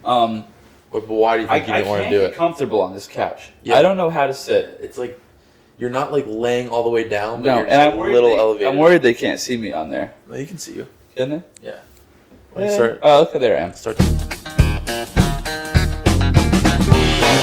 But why do you think you didn't want to do I it? can't get comfortable on this couch. Yeah. I don't know how to sit. It's like you're not like laying all the way down, but No, you're and just a little elevated. I'm worried they can't see me on there. No, you can see you. Can they? Yeah. Yeah. Start. Oh, okay, there I am. Start. I'm a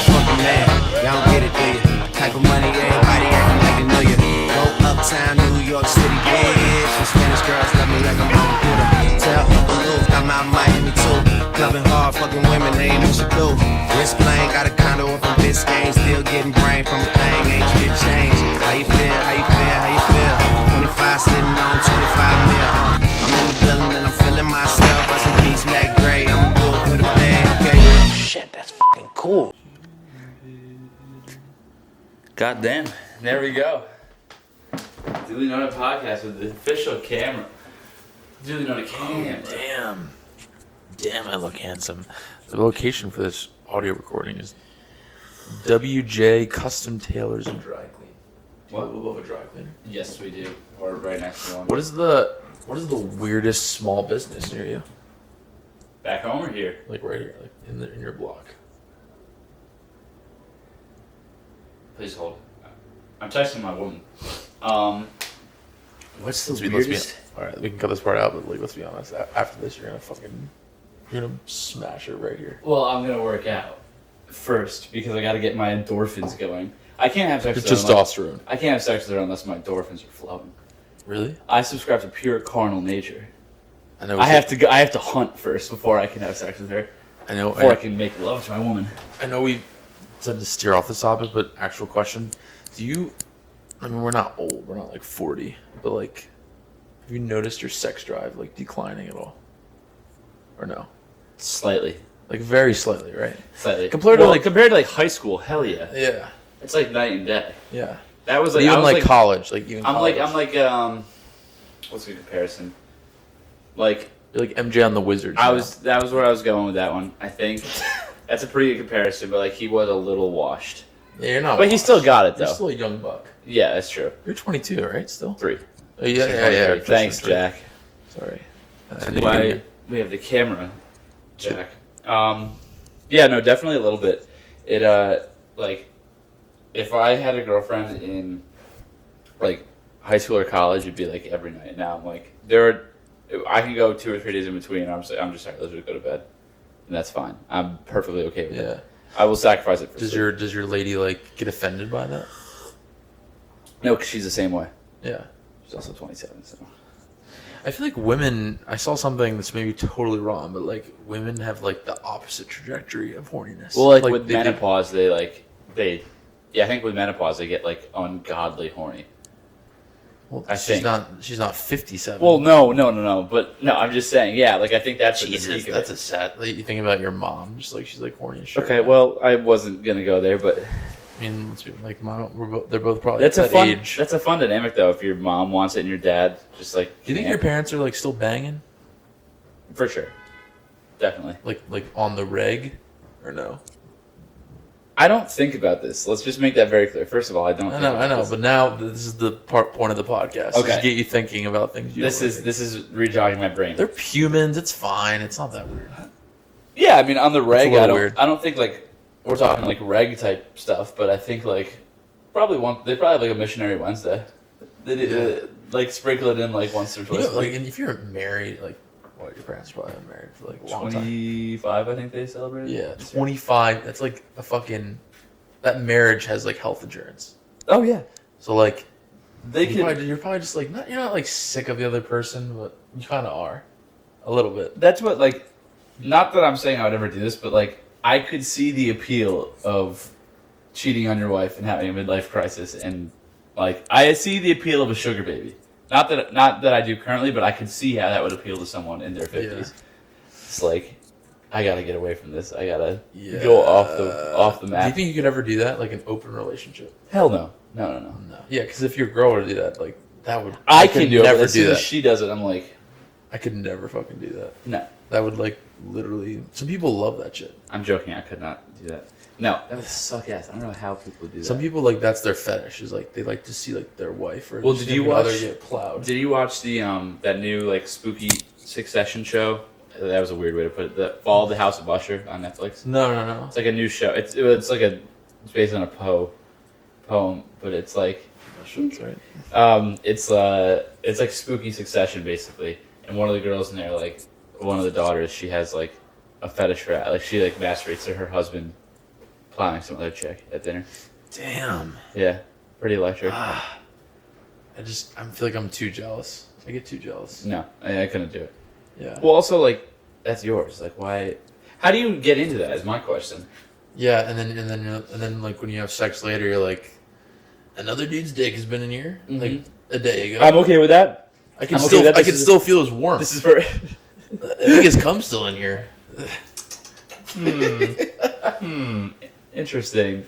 fucking man, y'all don't get it, do you? Type of money, everybody acting like they know you. Go uptown, New York City, bitch. The Spanish girls love me like I'm on Buddha. Tell Uncle Luke I'm out Miami too. Clubbing hard, fucking women, they ain't what you do. Wrist playing, got a condo up in Biscayne. Still getting brain from a thing, ain't you get change. How you feel, how you feel, how you feel? 25 sitting on 25 mil. I'm in the building and I'm feeling myself. Rest in peace, Mac Gray, I'm good for the bag, okay? Shit, that's fucking cool. God damn. There we go. Duly Known Podcast with the official camera. Duly Known Cam. Damn, I look handsome. The location for this audio recording is WJ Custom Tailors and Dry Clean. What? We love a dry cleaner. Yes, we do. Or right next to one. What is the weirdest small business near you? Back home or here? Like right here, like in your block. Please hold. I'm texting my woman. What's the weirdest? Alright, we can cut this part out, but like, let's be honest. After this, you're gonna smash it right here. Well, I'm gonna work out first because I gotta get my endorphins going. I can't have sex. It's testosterone. I can't have sex with her unless my endorphins are flowing. Really? I subscribe to pure carnal nature. I know. I have to hunt first before I can have sex with her. Before I can make love to my woman. I know we said to steer off this topic, but actual question: I mean, we're not old. We're not like 40, but like, have you noticed your sex drive like declining at all, or no? Slightly. Like very slightly, right? Slightly. Compared to high school, hell yeah. Yeah. It's like night and day. Yeah. That was But like even I was like college, like even. I'm college. what's the comparison? Like You're like MJ on the Wizards. that was where I was going with that one. I think that's a pretty good comparison, but like he was a little washed. Yeah, you're not. But he still got it though. You're still a young buck. Yeah, that's true. You're 22, right? Still. 3. Oh, yeah. Thanks, Jack. Sorry. Why we have the camera, Jack. Yeah, no, definitely a little bit. It like if I had a girlfriend in like high school or college, it'd be like every night. Now I'm like I can go 2 or 3 days in between. And I'm just like, let's just go to bed, and that's fine. I'm perfectly okay with it. I will sacrifice it for sleep. Does your lady like get offended by that? No, because she's the same way. Yeah. She's also 27, so. I feel like women, I saw something that's maybe totally wrong, but like women have like the opposite trajectory of horniness. Well, like with menopause, I think with menopause they get like ungodly horny. Well, I she's think. she's not 57. Well, no, but no, I'm just saying, yeah, like I think that's Jesus, that's a sad. Like, you think about your mom, just like she's like horny as shit. Okay, well, I wasn't gonna go there, but I mean, let's be, like mom, they're both probably that's at a fun age. That's a fun dynamic though. If your mom wants it and your dad just like. Do you think your parents are like still banging? For sure, definitely. Like on the reg, or no? I don't think about this. Let's just make that very clear. First of all, I don't. I know, but now this is the point of the podcast. Okay, to get you thinking about things. This is rejogging my brain. They're humans. It's fine. It's not that weird. Yeah, I mean, on the reg, I don't think like we're talking like reg type stuff, but I think like they probably have like a missionary Wednesday. They did, like sprinkle it in like once or twice. Like, and if you're married, like, well, your parents probably been married for like a long time. 25, I think they celebrated. Yeah, 25. That's like a fucking. That marriage has like health insurance. Oh yeah. So like, you're probably just like you're not like sick of the other person, but you kind of are, a little bit. That's what like. Not that I'm saying I would ever do this, but like I could see the appeal of cheating on your wife and having a midlife crisis, and like I see the appeal of a sugar baby. Not that I do currently, but I could see how that would appeal to someone in their 50s. Yeah. It's like I gotta get away from this. I gotta go off the map. Do you think you could ever do that, like an open relationship? Hell no. No. Yeah, because if your girl were to do that, like that would I can do it. Never as soon as she does it, I'm like, I could never fucking do that. No. That would like literally. Some people love that shit. I'm joking. I could not do that. No, that would suck ass. I don't know how people do that. Some people like that's their fetish. Is like they like to see like their wife or did you watch? Get plowed. Did you watch the that new like spooky Succession show? That was a weird way to put it. The Fall of the House of Usher on Netflix. No. It's like a new show. It's based on a poem, but it's like That's right. it's like spooky Succession basically. And one of the girls in there, like one of the daughters, she has like a fetish for that. Like she like masturbates to her husband plowing some other chick at dinner. Damn. Yeah, pretty electric. I feel like I'm too jealous. I get too jealous. No, I couldn't do it. Yeah. Well, also like that's yours. Like why? How do you get into that? Is my question. Yeah, and then like when you have sex later, you're like, another dude's dick has been in here like a day ago. I'm okay with that. I can still feel his warmth. This is for. I think his cum's still in here. Interesting.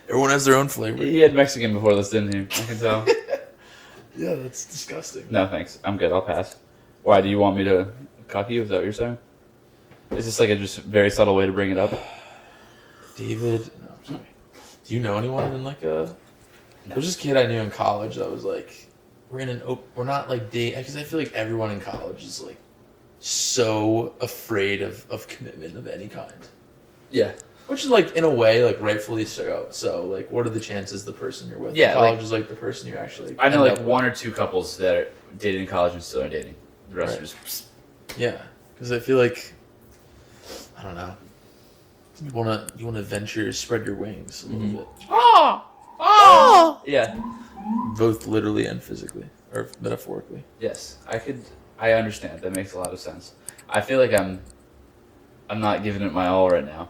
Everyone has their own flavor. He had Mexican before this, didn't he? I can tell. Yeah, that's disgusting. No, thanks. I'm good. I'll pass. Why do you want me to cuck you? Is that what you're saying? Is this like a just very subtle way to bring it up? David, no, I'm sorry. Do you know anyone in like a? There's this kid I knew in college that was like, we're not like dating, because I feel like everyone in college is like so afraid of commitment of any kind. Yeah. Which is like in a way like rightfully so. So like, what are the chances the person you're with Yeah, in college like, is like the person you actually? I know end like up one with. or two couples that are dating in college and still are dating. The rest Right. are just. Yeah, because I feel like, I don't know. You wanna venture, spread your wings a little bit, Yeah. both literally and physically, or metaphorically. Yes, I understand. That makes a lot of sense. I feel like I'm not giving it my all right now.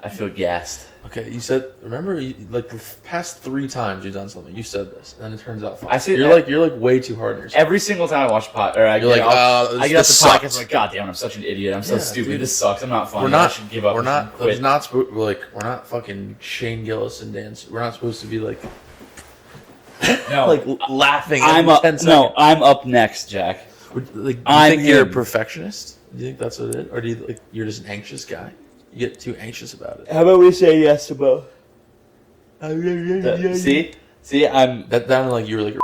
I feel gassed. Okay, you said. Remember, like the past 3 times you've done something, you said this, and then it turns out fine. I see you're that- like way too hard on yourself. Every single time I watch I You're like, I get off the this podcast. sucks. I'm like, God damn, I'm such an idiot. I'm so Yeah, stupid. dude. This sucks. I'm not funny. We're I not. should give up. We're I not. should quit. We're not fucking Shane Gillis and Dan. We're not supposed to be like No, like laughing. I'm every up. 10 No, seconds. I'm up next, Jack. Like, do you I'm think you're a him. perfectionist? Do you think that's what it is, or do you like you're just an anxious guy? You get too anxious about it. How about we say yes to both? See, I'm. That sounded like you were like a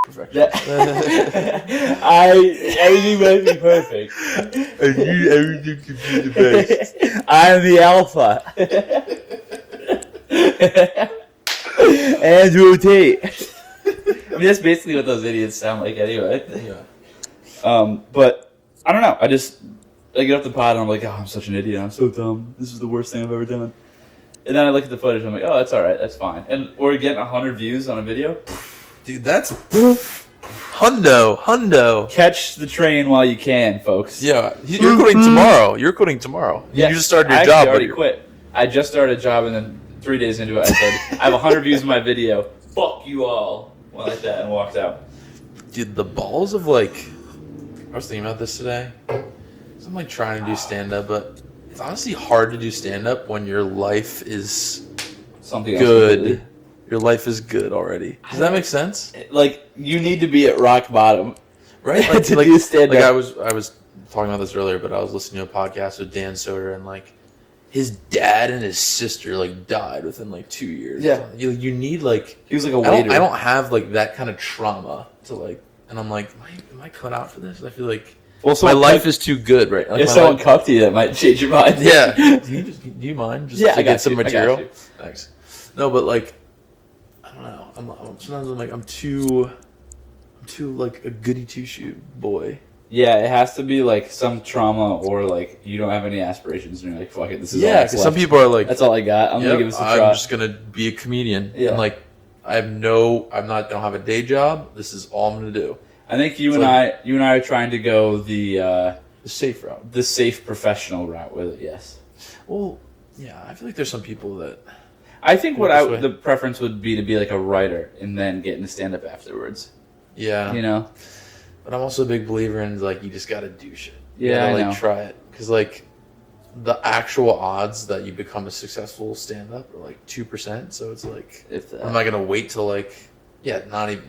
perfectionist. Everything must be perfect. Everything could be the best. I'm the alpha. Andrew Tate. I mean, that's basically what those idiots sound like anyway. Yeah. But I don't know. I get off the pod and I'm like, oh, I'm such an idiot. I'm so dumb. This is the worst thing I've ever done. And then I look at the footage and I'm like, oh, that's all right. That's fine. And we're getting 100 views on a video. Dude, that's hundo. Catch the train while you can, folks. Yeah, you're quitting tomorrow. You're quitting tomorrow. Yes. You just started I your actually job. already quit. I just started a job and then 3 days into it I said, I have 100 views in my video. Fuck you all. Went like that and walked out. Dude, the balls of like, I was thinking about this today. So I'm like trying to do stand up, but it's honestly hard to do stand up when your life is Something good. else. Your life is good already. Does that make sense? Like, you need to be at rock bottom. Right? To do stand like up. I was talking about this earlier, but I was listening to a podcast with Dan Soder, and like his dad and his sister like died within like 2 years. Yeah. You need like He was like a waiter. I don't have like that kind of trauma to like, and I'm like, am I cut out for this? I feel like my life is too good, right? Like If my someone life- cucked you, that might change your mind. yeah. Do you mind just Yeah, to I got get some you, I got material? you. Thanks. No, but like, I don't know. Sometimes I'm like I'm too like a goody two shoe boy. Yeah, it has to be like some trauma or like you don't have any aspirations and you're like, fuck it, this is all Yeah, that's because some left. people are like, That's all I got. I'm gonna give this a I'm try. just gonna be a comedian. Yeah. And like, I don't have a day job. This is all I'm gonna do. I think you It's and like- I are trying to go The safe route. the safe professional route with it. Yes. Well, yeah, I feel like there's some people that. I think This way. the preference would be to be like a writer and then get into stand up afterwards. Yeah. You know? But I'm also a big believer in like you just gotta do shit. You Yeah, gotta, I like know. try it because like the actual odds that you become a successful stand up are like 2%. So it's like, If I'm not gonna wait till like, not even.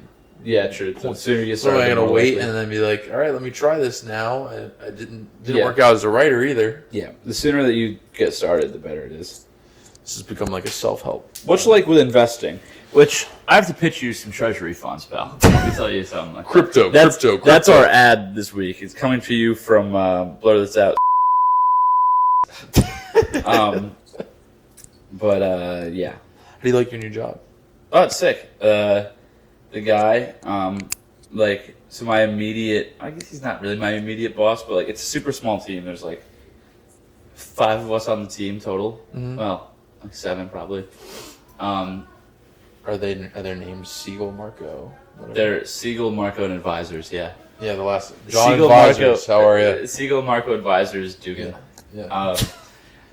yeah, true. The sooner you So start, I'm the gonna more wait likely. and then be like, all right, let me try this now. I didn't Yeah. work out as a writer either. Yeah, the sooner that you get started, the better it is. This has become like a self-help. Much like with investing, which I have to pitch you some treasury funds, pal. Let me tell you something. Like Crypto. That's our ad this week. It's coming to you from Blur This Out. Yeah. How do you like your new job? Oh, it's sick. The guy, so my immediate, I guess he's not really my immediate boss, but like it's a super small team. There's like 5 of us on the team total. Mm-hmm. Well, like 7 probably. Are their names Siegel, Marco? Whatever? They're Siegel, Marco, and Advisors, yeah. Yeah, the last John Siegel, Advisors. Marco, how are you? Siegel, Marco, Advisors, Dugan. Yeah.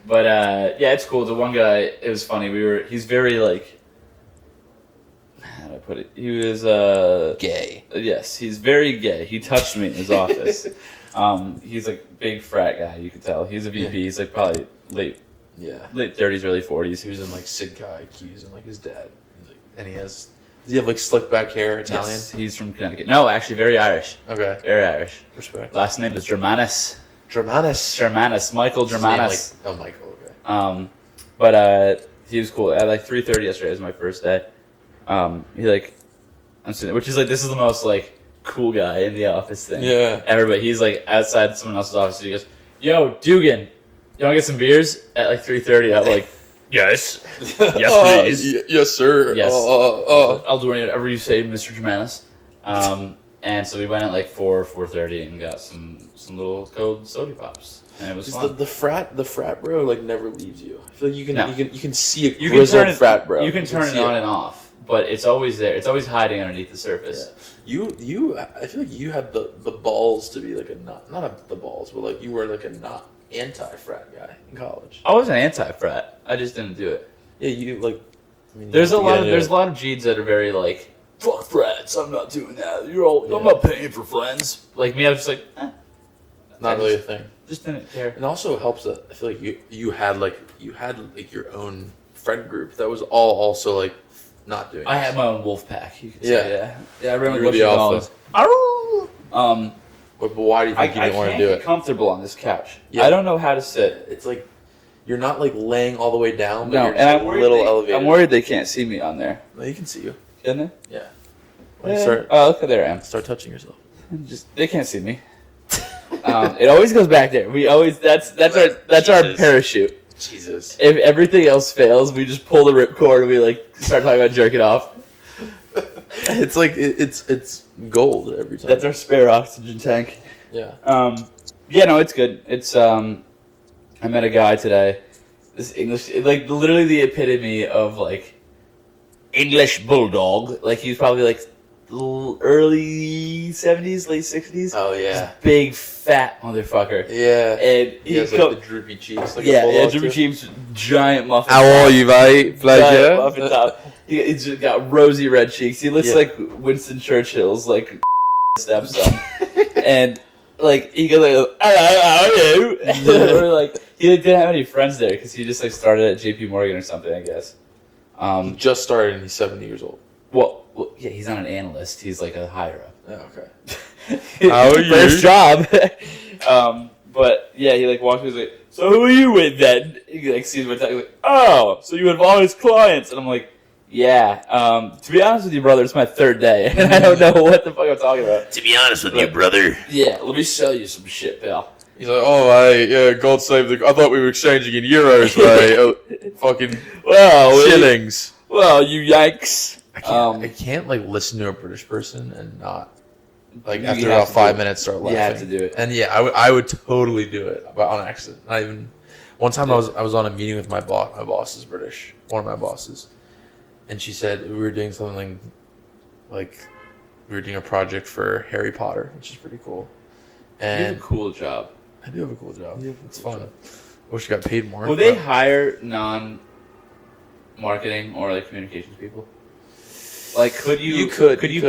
Yeah, it's cool. The one guy, it was funny. He's very like, how do I put it? He was Gay. Yes, he's very gay. He touched me in his office. He's like a big frat guy. You can tell. He's a VP. Yeah. He's like probably late 30s, early 40s. He was in like Sid IQs and like his dad. And does he have like slick back hair, Italian? Yes, he's from Connecticut. No, actually, very Irish. Okay. Very Irish. Respect. Last name is Germanus. Germanus. Michael Germanus. Michael, okay. He was cool. At like 3:30 yesterday was my first day. He like, I'm sitting, which is like, this is the most like cool guy in the office thing. Yeah. Everybody, he's like outside someone else's office. He goes, "Yo, Dugan, you want to get some beers at like 3:30?" I'm like, "Yes, yes, please, Yes, sir. Yes. I'll do whatever you say, Mr. Germanus." And so we went at like 4:30 and got some little cold soda pops, and it was fun. The frat bro like never leaves you. I feel like you can see a You grizzled frat bro. You can turn it on and off, but it's always there. It's always hiding underneath the surface. Yeah. You I feel like you had the balls to be like the balls, but like you were like a not anti-frat guy in college. I wasn't anti-frat. I just didn't do it. Yeah, you like. I mean, There's a lot of G's that are very like, fuck frats. I'm not doing that. I'm not paying for friends. Like me, I was just like, not really a thing. Just didn't care. It also helps that I feel like you had your own friend group that was all also like not doing. I had my own wolf pack. You could Yeah. say, yeah. I remember You were the alpha. But why do you think you didn't want to do I can't it? get comfortable on this couch. Yeah. I don't know how to sit. It's like you're not like laying all the way down, but No, you're and just I'm a worried little elevated. I'm worried they can't see me on there. No, you can see you. Can they? Yeah. Yeah. Oh, look, there I am. Start touching yourself. They can't see me. It always goes back there. We always that's our Jesus. parachute. Jesus. If everything else fails, we just pull the ripcord and we like start talking about jerking off. It's like it's gold every time. That's our spare oxygen tank. Yeah. Yeah, no, it's good. It's I met a guy today. This English, like literally the epitome of like English bulldog. Like he was probably like early 70s, late 60s. Oh yeah. Big fat motherfucker. Yeah. And He has like the droopy cheeks. Like a yeah, bulldog Jimmy too. Cheap's giant muffin. How top. are you, mate? Pleasure. Giant muffin top. He's just got rosy red cheeks. He looks Yeah. like Winston Churchill's like stepson. And like he goes like, "Hello, how are you?" And we're like, he like, didn't have any friends there because he just like started at JP Morgan or something, I guess. He just started and he's 70 years old. Well, yeah, he's not an analyst. He's like a higher up. Oh, okay. How are you? First job. But yeah, he like walks. He's like, "So who are you with then?" He like sees my he's like, "Oh, so you have all his clients?" And I'm like, "Yeah." To be honest with you, brother, it's my 3rd day, and I don't know what the fuck I'm talking about. To be honest with you, brother. Yeah, let me sell you some shit, pal. He's like, oh, God save the. I thought we were exchanging in euros, mate. Fucking Well, shillings. well, you Yanks. I can't like listen to a British person and not like You after have about to 5 do it. minutes start laughing. You have to do it. And yeah, I would totally do it, but on accident. Not even. One time I was on a meeting with my boss. My boss is British. One of my bosses, and she said we were doing something like we were doing a project for Harry Potter, which is pretty cool. You have And a cool job. I do have a cool job. It's fun. Wish I got paid more. Will they hire non-marketing or like communications people? Like, could you pivot You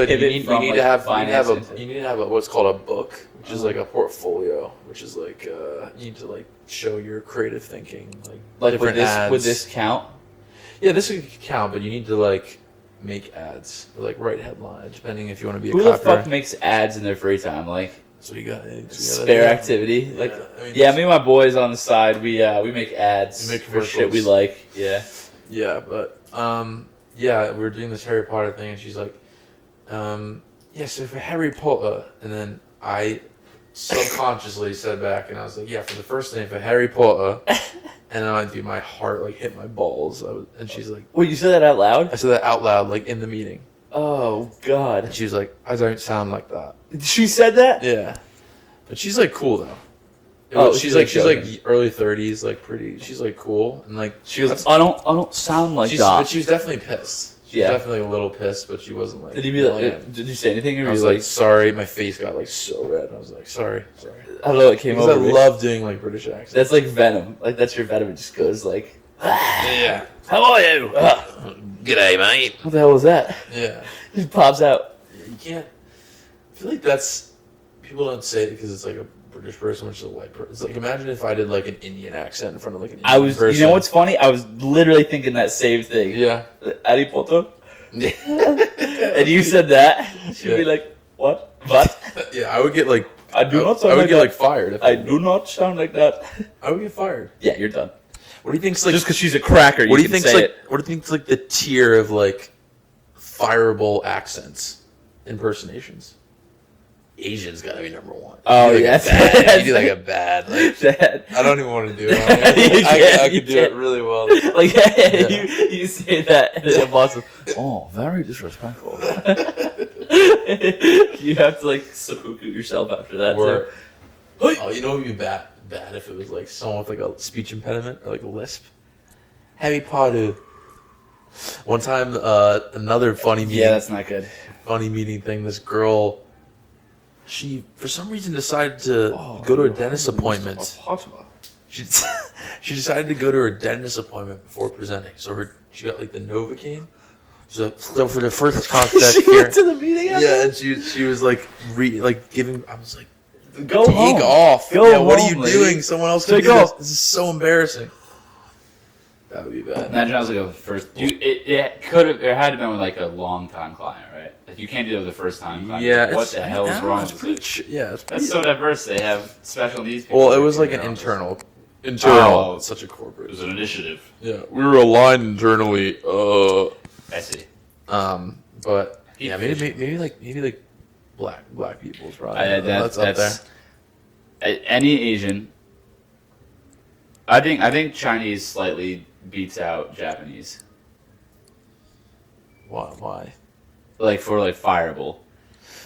from need like to have finance into- you need to have what's called a book, which is like a portfolio, which is like you need to like show your creative thinking, like like different ads. would this count? Yeah, this would count, but you need to like make ads, or, like write headlines, depending if you want to be a Who the copywriter. fuck makes ads in their free time? Like, So you got spare activity. Like, yeah, me and my boys on the side, we make ads We make for shit we like. Yeah. Yeah, but yeah, we were doing this Harry Potter thing, and she's like, yeah, so for Harry Potter, and then I subconsciously said back, and I was like, yeah, for the first name for Harry Potter, and then my heart like hit my balls, and she's like, Wait, you said that out loud? I said that out loud, like in the meeting, Oh God. and she was like, I don't sound like that. She said that? Yeah, but she's like cool though. She's like early 30s, like pretty. She's like cool, and like She goes, I don't sound like that. But she was definitely pissed. She was Yeah. definitely a little pissed, but she wasn't like. Did you be like? Did you say anything? Or I was were you like, sorry. My face got like so red. I was like, sorry. I don't know. It came Because over I me. love doing like British accents. That's like venom. Like that's your venom. It just goes like. Yeah. How are you? G'day, mate. What the hell was that? Yeah. It just pops out. You can't. I feel like that's people don't say it because it's like a British person, which is a white person. It's like imagine if I did like an Indian accent in front of like an Indian person. You know what's funny? I was literally thinking that same thing. Yeah. Harry Potter. And you said that. She'd be like, what? What? Yeah, I would get like. I do not sound I would like get that. like fired. If I do not sound like that. I would get fired. Yeah, you're done. What do you think's like? Just because she's a cracker, What do you you can think's say like? it. What do you think's like the tier of like fireable accents, impersonations? Asian's gotta be number one. Oh, you do, like, yes. a bad, you do like a bad. Like, That- I don't even want to do it. I could do it really well. Like Yeah. you say that, and then the boss is, oh, very disrespectful. You have to like seppuku yourself after that. Or, too. oh, you know what would be bad if it was like someone with like a speech impediment or like a lisp. Harry Potter. One time, another funny meeting. Yeah, that's not good. Funny meeting thing. This girl, she for some reason decided to go to a dentist appointment. She she decided to go to her dentist appointment before presenting. So she got like the Novocaine. So for the first contact She here, went to the meeting. yeah, and she was like giving. I was like, Go take home. off. Go yeah, what are you home, lady. doing? Someone else can Take do this. off. This is so embarrassing. That would be bad. Imagine I was like a first. It could have. It had to have been with like a long time client, right? Like you can't do it with the first time client. Yeah, What the hell is wrong It's with pretty. it? Yeah, it's pretty. That's so diverse. They have special needs people. Well, it was like working an in their office. internal. Oh. It's such a corporate. It was an initiative. Yeah, we were aligned internally. I see. But yeah, maybe like black people's probably. That's up there. Any Asian. I think Chinese slightly beats out Japanese. Why? Like for like fireable.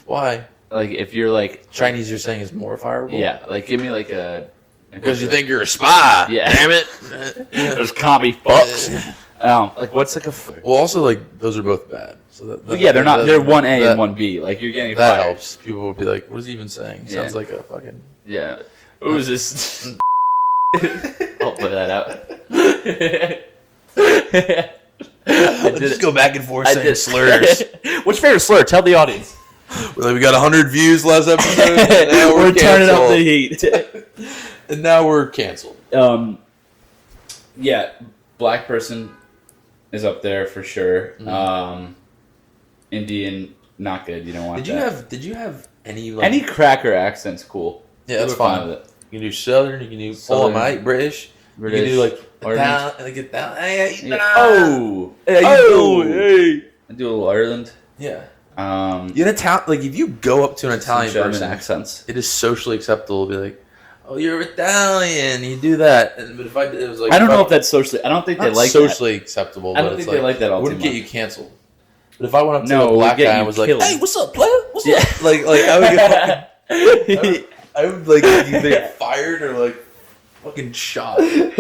Why? Like if you're like Chinese, you're saying is more fireable? yeah, like give me like a Because you think you're a spy. Yeah. Damn it. there's commie fucks. Like what's like a Well, also like those are both bad. So that yeah, they're not. They're one A that- and one B. Like you're getting That fired. helps. People will be like, "What is he even saying?" Yeah. Sounds like a fucking. Yeah. Who is this? I'll play that out. I did Just it. go back and forth I saying did slurs. What's your favorite slur? Tell the audience. Like, we got 100 views last episode. And now We're turning up the canceled. heat. And now we're canceled. Yeah, black person is up there for sure. Indian, not good. You don't want that. Did you have any like? Any cracker accent's cool. Yeah, that's We're fine fine. with it. You can do Southern. You can do Southern. mate, British. British. You can do like Ireland. Italian. Like Italian. Hey, Yeah. oh, Hey, oh, hey. I do a little Ireland. yeah. You In Italian, like if you go up to an Italian German person, accents. it is socially acceptable to be like, "Oh, you're Italian. You do that." But if it was like, I don't know if that's socially. I don't think they not like socially acceptable. I But don't it's think they like that all wouldn't too get much. you canceled. But if I went up to No, a it would black get guy you and was like, killed. "Hey, what's up, player? What's Yeah. up?" Like I would get I would like either get fired or like fucking shot. And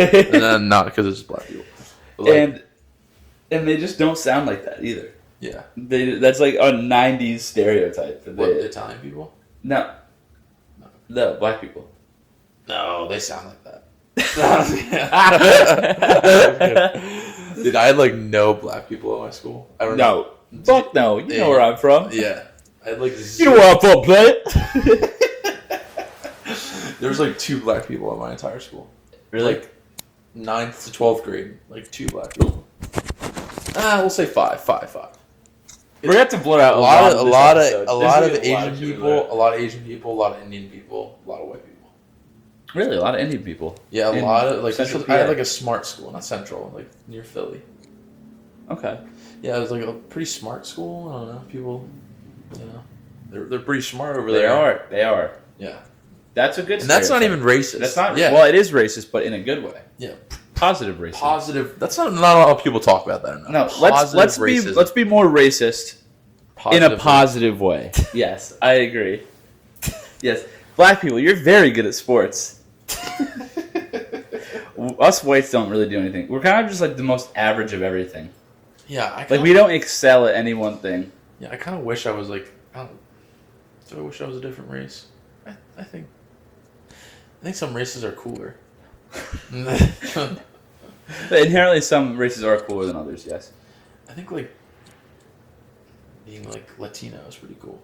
then not because it's just black people. But, like, and they just don't sound like that either. yeah. That's like a '90s stereotype. What, Italian people? No, black people. No, they sound like that. Dude, I had like no black people at my school. I don't know. No, fuck no. You know where I'm from. Yeah. I had like You know where I'm from, player. There was like 2 black people at my entire school. Really? Like 9th to 12th grade. Like 2 black people. We'll say 5. We're gonna have to blur out a lot of a lot of Asian people, a lot of Asian people, a lot of Indian people, a lot of white people. Really, a lot of Indian people. Yeah, a lot of like Central I had PA. like a smart school, not central, like near Philly. Okay. Yeah, it was like a pretty smart school. I don't know, people, you know, they're pretty smart over They there. are. They are. Yeah, That's a good. and that's not stereotype. even racist. That's not. Yeah, Well, it is racist, but in a good way. yeah, Positive racist. positive. That's not a lot of people talk about that enough. No, Positive let's be more racist in a Positive positive way. Yes, I agree. Yes, black people, you're very good at sports. Us whites don't really do anything. We're kind of just like the most average of everything. Yeah, Like we don't excel at any one thing. Yeah, I kind of wish I was like. I wish I was a different race. I think some races are cooler. Inherently, some races are cooler than others. Yes. I think like being like Latino is pretty cool.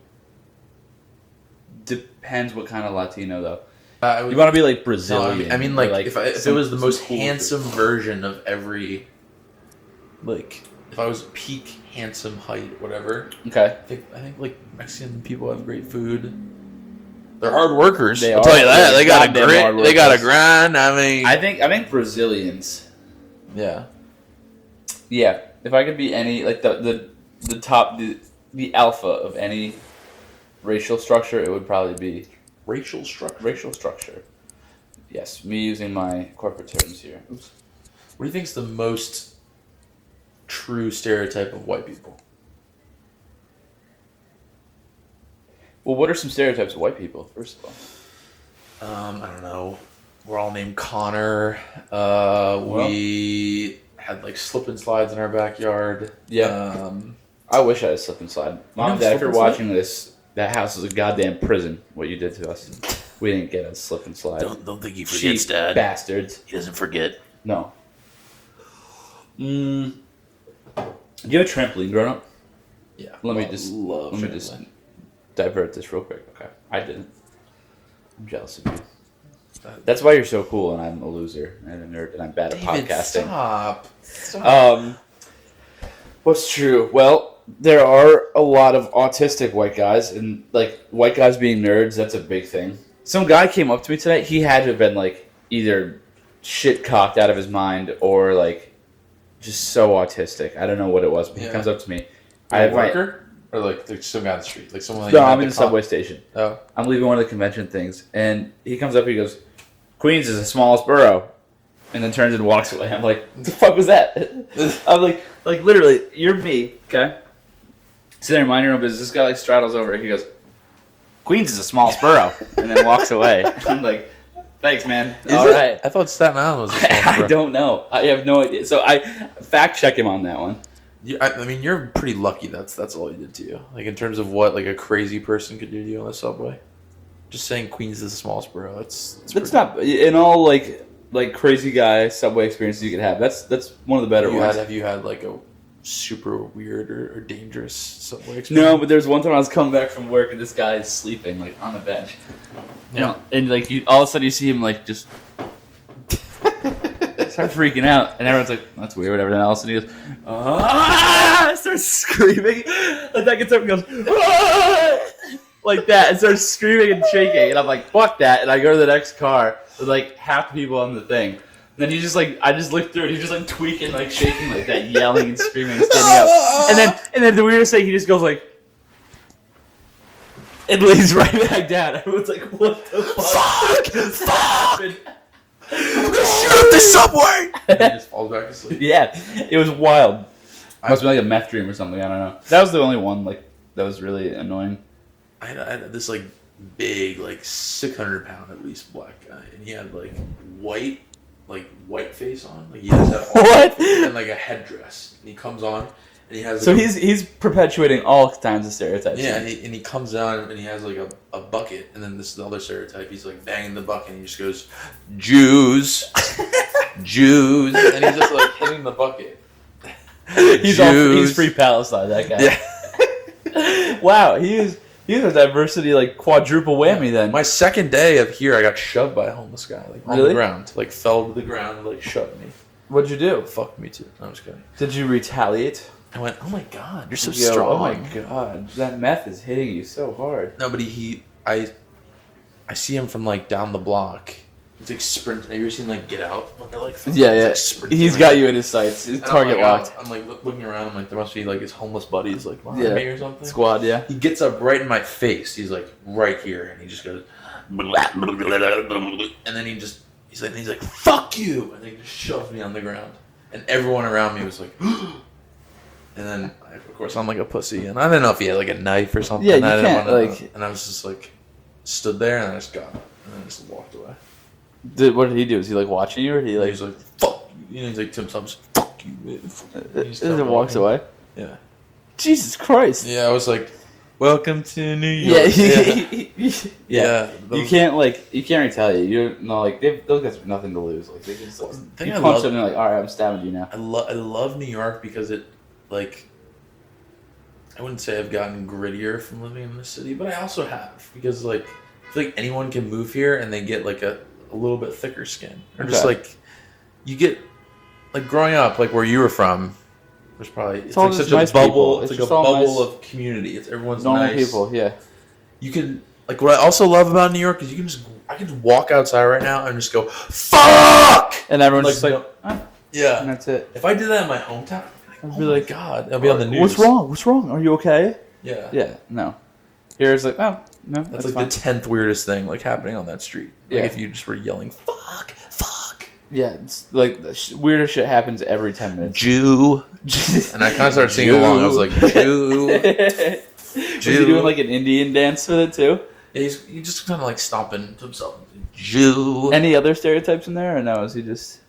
Depends what kind of Latino though. I would, You want to be like no, Brazilian. I mean or, like if it was the most cool handsome shit. version of every, like if I was peak handsome height, whatever. Okay. I think like Mexican people have great food. They're hard workers. They I'll are. tell you that. They're They got a goddamn grit. hard They got a workers. grind. I mean, I think Brazilians. yeah. Yeah. If I could be any like the top the alpha of any racial structure, it would probably be Racial structure. racial structure. Yes, me using my corporate terms here. Oops. What do you think is the most true stereotype of white people? Well, what are some stereotypes of white people? First of all, I don't know. We're all named Connor. We had like slip and slides in our backyard. Yeah. I wish I had a slip and slide. Mom and have Dad, if slip you're and slide? watching this, that house is a goddamn prison. What you did to us, we didn't get a slip and slide. Don't think he Cheap forgets, Dad. bastards. He doesn't forget. No. Do you have a trampoline growing up? Yeah. Let me just divert this real quick. Okay, I didn't. I'm jealous of you. That's why you're so cool, and I'm a loser and a nerd, and I'm bad at podcasting. Stop. What's true? Well, there are a lot of autistic white guys, and like white guys being nerds, that's a big thing. Some guy came up to me today. He had to have been like either shit cocked out of his mind or like just so autistic. I don't know what it was, but he comes up to me. I have worker or like some guy on the street, like someone. No, I'm in the subway station. Oh, I'm leaving one of the convention things, and he comes up. He goes, "Queens is the smallest borough," and then turns and walks away. I'm like, "What the fuck was that?" I'm like literally, you're me, okay? Sit there and mind your own business. This guy like straddles over. He goes, "Queens is the smallest borough," and then walks away. I'm like, "Thanks, man. All right." I thought Staten Island was. I don't know. I have no idea. So I fact check him on that one. I mean, you're pretty lucky. That's all he did to you. Like in terms of what like a crazy person could do to you on the subway. Just saying Queens is the smallest borough. That's not in all like crazy guy subway experiences you could have. That's one of the better ones. Have you had like a super weird or dangerous subway experience? No, but there's one time I was coming back from work and this guy is sleeping like on the bench. Yeah. And like all of a sudden you see him like just start freaking out, and everyone's like, "That's weird," whatever. Then all of a sudden he goes, starts screaming. And that gets up and goes, "Ah!" like that, and starts screaming and shaking. And I'm like, "Fuck that!" And I go to the next car with like half the people on the thing. And then he just like, I just looked through it. He's just like tweaking, like shaking, like that, yelling and screaming, and standing up. And then the weirdest thing, he just goes like, and lays right back down. Everyone's like, "What the fuck? Fuck! I'm gonna shoot up the subway!" He just falls back asleep. Yeah, it was wild. Must be like a meth dream or something. I don't know. That was the only one like that was really annoying. I had this like big, like 600-pound at least black guy, and he had like white face on. Like he has that What? and like a headdress. And he comes on, and he has. So like, he's perpetuating all kinds of stereotypes. yeah, and he comes down and he has like a bucket, and then this is the other stereotype. He's like banging the bucket, and he just goes, "Jews, Jews," and he's just like hitting the bucket. he's free Palestine. That guy. Yeah. Wow, he's a diversity like quadruple whammy then. My second day of here, I got shoved by a homeless guy, like on Really? the ground, like fell to the ground, and, like shoved me. What'd you do? Fuck me too. No, I'm just kidding. Did you retaliate? I went, oh my god, you're so Yo, strong. oh my god, that meth is hitting you so hard. No, but I see him from like down the block. He's like sprinting. Have you ever seen like Get Out? When they're like, Yeah. sprinting, He's like, got you in his sights. His and target I'm like, locked. I'm like looking around. I'm like, there must be like his homeless buddies like behind me or something. Squad, yeah. He gets up right in my face. He's like right here, and he just goes, and then he's like, fuck you, and then he just shoves me on the ground, and everyone around me was like, and then of course I'm like a pussy, and I didn't know if he had like a knife or something. Yeah, you I didn't can't, wanna like- know. And I was just like, stood there, and I just got up, and then I just walked away. What did he do? Is he like watching you, or he like He's like, fuck you, he's like Tim Thumbs, fuck you, man. and walks away? Yeah. Jesus Christ! Yeah, I was like, welcome to New York. Yeah. Those- You can't retaliate. You know, like those guys have nothing to lose. Like they just like, thing you I punch love- them and they're like, all right, I'm stabbing you now. I love New York because it, like, I wouldn't say I've gotten grittier from living in the city, but I also have, because like I feel like anyone can move here and they get like a little bit thicker skin, or just Okay. like you get like growing up like where you were from. There's probably it's all like just such nice a bubble. people. It's It's like a just all bubble nice- of community. It's everyone's Normal nice. people, yeah. You can like what I also love about New York is I can just walk outside right now and just go fuck, And everyone's Like, just like, no- and yeah. that's it. If I did that in my hometown, I'd I'd be be like, like, God, I'll be on the news. What's wrong? What's wrong? Are you okay? Yeah. Yeah, no. Here's like, oh, no, That's that's like fine. the 10th weirdest thing like happening on that street. Like Yeah. if you just were yelling fuck, fuck, Yeah, it's like the weirder shit happens every 10 minutes. Jew, and I kind of started singing along. I was like, Jew, Was he doing like an Indian dance with it too? yeah, he just kind of like stomping to himself. Jew. Any other stereotypes in there, or no? Is he just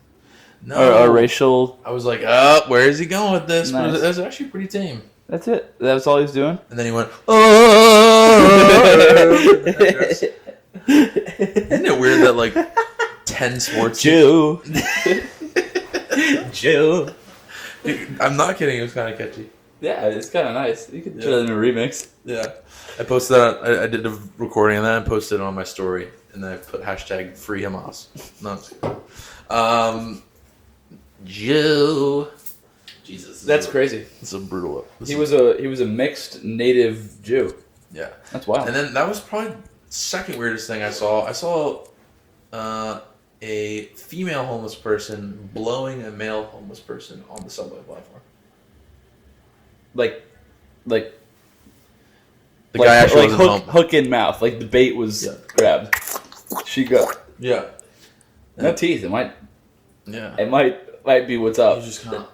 No, or racial? I was like, oh, where is he going with this? But Nice. it was actually pretty tame. That's it. That's all he's doing. And then he went, oh. Isn't it weird that like 10 sports Jew. Jew. I'm not kidding. It was kind of catchy. Yeah, it's kind of nice. You could Yeah. put it in a remix. Yeah, I posted that. I did a recording of that and posted it on my story, and then I put hashtag free Hamas. No, I'm just kidding. Jew. Jesus, That's crazy. It's a brutal. He was a mixed native Jew. Yeah, That's wild. and then that was probably the second weirdest thing I saw. I saw a female homeless person blowing a male homeless person on the subway platform. like The guy actually like wasn't home. hook in mouth. Like the bait was Yeah. grabbed. She got Yeah, no teeth. It might be what's up. He just kind of.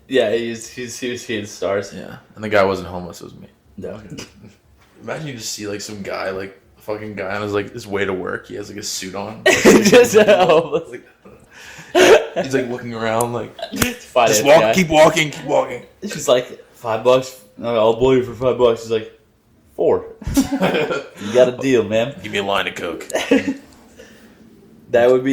Yeah, he's seeing stars. Yeah, and the guy wasn't homeless. It was me. No. Imagine you just see like some guy, like a fucking guy on his way to work. He has like a suit on. Just homeless. He's like looking around, like Finance just walk, guy. keep walking, keep walking. She's like $5. No, I'll blow you for $5. She's like 4. You got a deal, man. Give me a line of coke. That would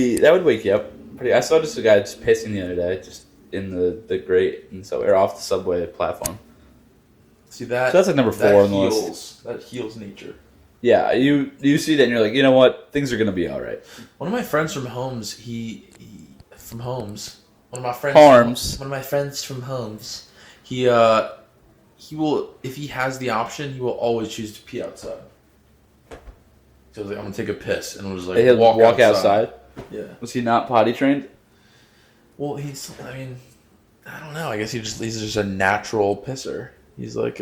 wake you up. I saw just a guy just pissing the other day, just in the grate, and so or off the subway platform. See that? So that's like number 4 on the list. That heals nature. Yeah, you see that and you're like, you know what? Things are gonna be all right. One of my friends from Holmes, from Holmes. One of my friends. Harms. One of my friends from Holmes. He will, if he has the option, he will always choose to pee outside. So I was like, I'm gonna take a piss, and we'll just like He'll walk outside. Yeah. Was he not potty trained? Well, I don't know. I guess he's just a natural pisser. He's like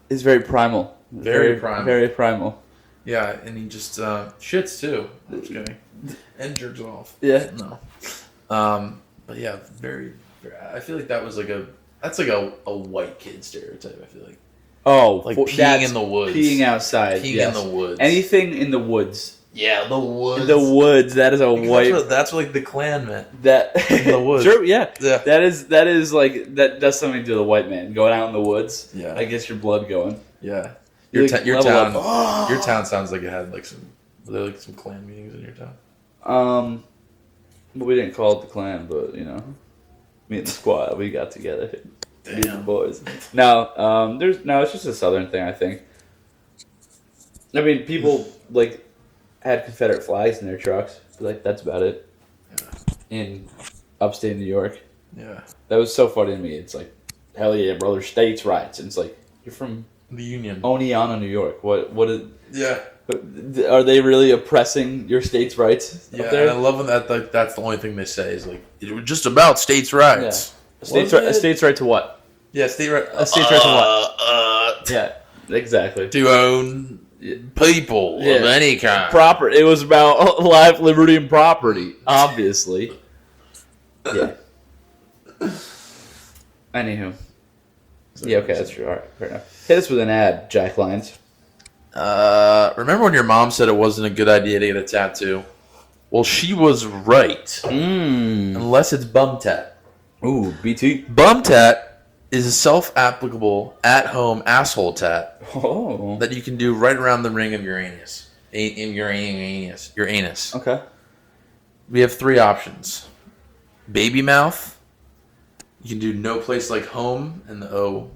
It's very primal. Very primal. Very primal. yeah, and he just shits too. I'm just kidding. And jerks off. Yeah. No. But yeah, very. I feel like that's like a white kid stereotype. I feel like Oh, like that's peeing in the woods. Peeing outside. Peeing yes. in the woods. Anything in the woods. Yeah, the woods. The woods. That is a Because white. That's what like the Klan meant. That In the woods. True. Yeah. Yeah. That is like that does something to the white man going out in the woods. Yeah. That gets your blood going. Yeah. You, Your like, your level town. up. Your town sounds like it had like some. Were there like some Klan meetings in your town? Well, we didn't call it the Klan, but you know, me and the squad, we got together. Me and the boys. No, it's just a southern thing, I think. I mean, people like had Confederate flags in their trucks, but like that's about it. Yeah. In upstate New York, Yeah. that was so funny to me. It's like hell yeah, brother, states' rights. And it's like, you're from The Union. Oneonta, New York. What is... Yeah. Are they really oppressing your state's rights Yeah, up there? and I love when that's the only thing they say is like, it was just about states' rights. A state's right to what? Yeah, state right. A state's right to what? Yeah, exactly. To own people of any kind. It was about life, liberty, and property, obviously. Yeah. Anywho. Yeah, okay, that's true. All right, fair enough. Hit us with an ad, Jack Lyons. Remember when your mom said it wasn't a good idea to get a tattoo? Well, she was right. Unless it's bum tat. Ooh, BT. Bum tat is a self-applicable, at-home asshole tat Oh. that you can do right around the ring of your anus. In your anus. Your anus. Okay. We have 3 options. Baby mouth. You can do no place like home, and the O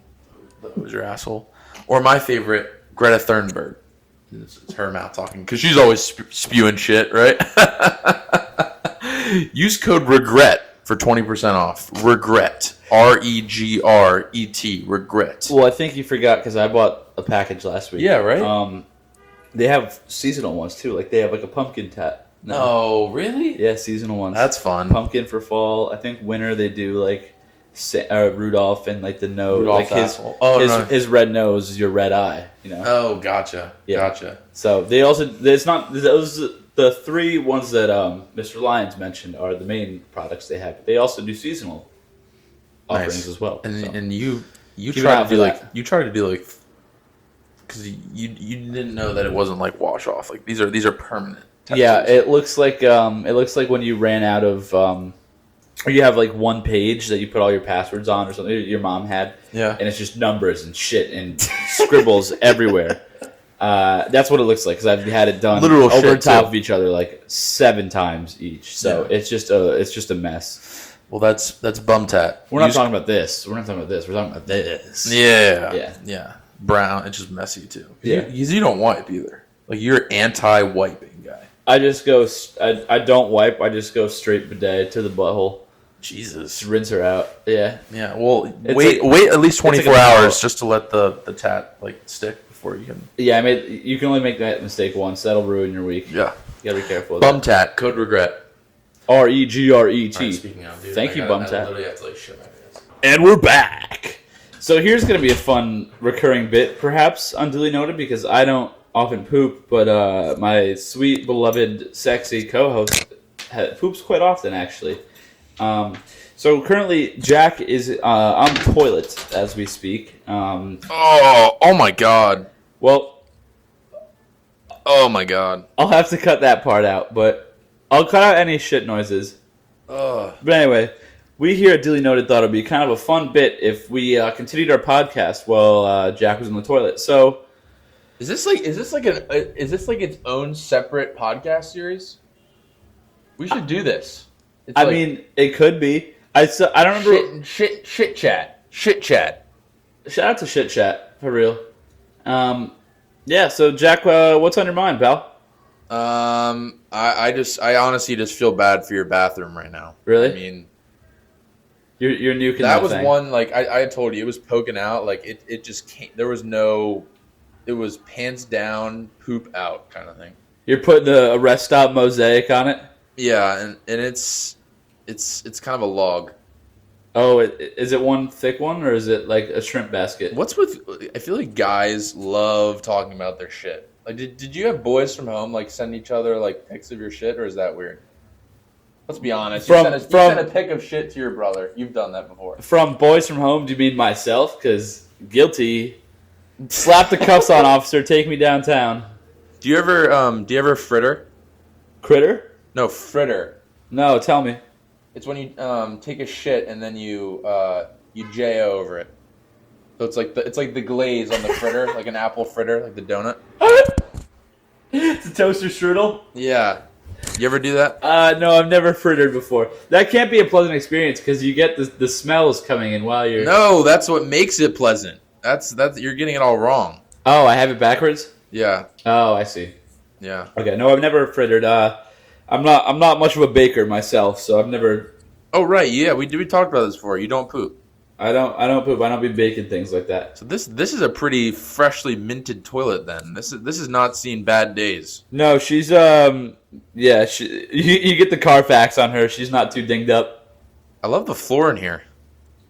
is your asshole. Or my favorite, Greta Thunberg. It's her mouth talking, because she's always spewing shit, right? Use code REGRET for 20% off. Regret. REGRET. Regret. Well, I think you forgot because I bought a package last week. Yeah, right? They have seasonal ones too. Like they have like a pumpkin tat. No, really? Yeah, seasonal ones. That's fun. Pumpkin for fall. I think winter they do like Rudolph and like the nose, Rudolph's like asshole. Oh, no. his red nose is your red eye. You know. Oh, gotcha. Yeah. Gotcha. So they also it's not those the 3 ones that Mr. Lyons mentioned are the main products they have. They also do seasonal offerings as well. And so. and you Keep an tried eye to out do for like that. you tried to do like because you didn't know that it wasn't like wash off. Like these are permanent. Tattoos. Yeah, it looks like when you ran out of or you have like one page that you put all your passwords on or something your mom had. Yeah. And it's just numbers and shit and scribbles everywhere. That's what it looks like because I've had it done Literal over shit, top too. of each other like 7 times each. So Yeah. it's just a mess. Well, that's bum tat. We're not talking about this. We're not talking about this. We're talking about this. Yeah. Brown. It's just messy too. Yeah. You don't wipe either. Like you're anti-wiping guy. I just go. I don't wipe. I just go straight bidet to the butthole. Jesus. Just rinse her out. Yeah. Yeah. Well, It's wait at least like 24 a hours just to let the tat like stick before you can. Yeah. You can only make that mistake once. That'll ruin your week. Yeah. You gotta be careful. With Bum tat. Code regret. REGRET. Alright, speaking of, dude, Thank you, bum I tat. literally have to like shit my pants. And we're back. So here's gonna be a fun recurring bit, perhaps unduly noted, because I don't often poop, but my sweet, beloved, sexy co-host poops quite often, actually. So currently, Jack is on the toilet as we speak. Oh my god. Well, Oh my god. I'll have to cut that part out, but I'll cut out any shit noises. Ugh. But anyway, we here at Duly Noted thought it would be kind of a fun bit if we continued our podcast while Jack was in the toilet. So, Is this like its own separate podcast series? We should do this. It's I mean, it could be. I don't remember. shit chat. Shit chat. Shout out to Shit Chat, for real. Yeah, so Jack, what's on your mind, pal? I honestly just feel bad for your bathroom right now. Really? I mean, You're nuking that was thing. one, like, I told you, it was poking out. Like, it just came, there was no, it was pants down, poop out kind of thing. You're putting a rest stop mosaic on it? Yeah, and it's kind of a log. Oh, is it one thick one, or is it like a shrimp basket? What's with, I feel like guys love talking about their shit. Like, did you have boys from home, like, send each other, like, pics of your shit, or is that weird? Let's be honest. You sent a pic of shit to your brother. You've done that before. From boys from home, do you mean myself? Because guilty. Slap the cuffs on, officer. Take me downtown. Do you ever fritter? Critter? No, fritter. No, tell me. It's when you take a shit and then you J-O over it. So it's like the glaze on the fritter, like an apple fritter, like the donut. It's a toaster strudel? Yeah. You ever do that? No, I've never frittered before. That can't be a pleasant experience because you get the smells coming in while you're... No, that's what makes it pleasant. That's you're getting it all wrong. Oh, I have it backwards? Yeah. Oh, I see. Yeah. Okay, no, I've never frittered. I'm not much of a baker myself, so I've never... Oh right, yeah, we talked about this before. You don't poop. I don't poop. I don't be baking things like that. So this is a pretty freshly minted toilet. Then this is not seen bad days. No, she's yeah. You get the Carfax on her. She's not too dinged up. I love the floor in here.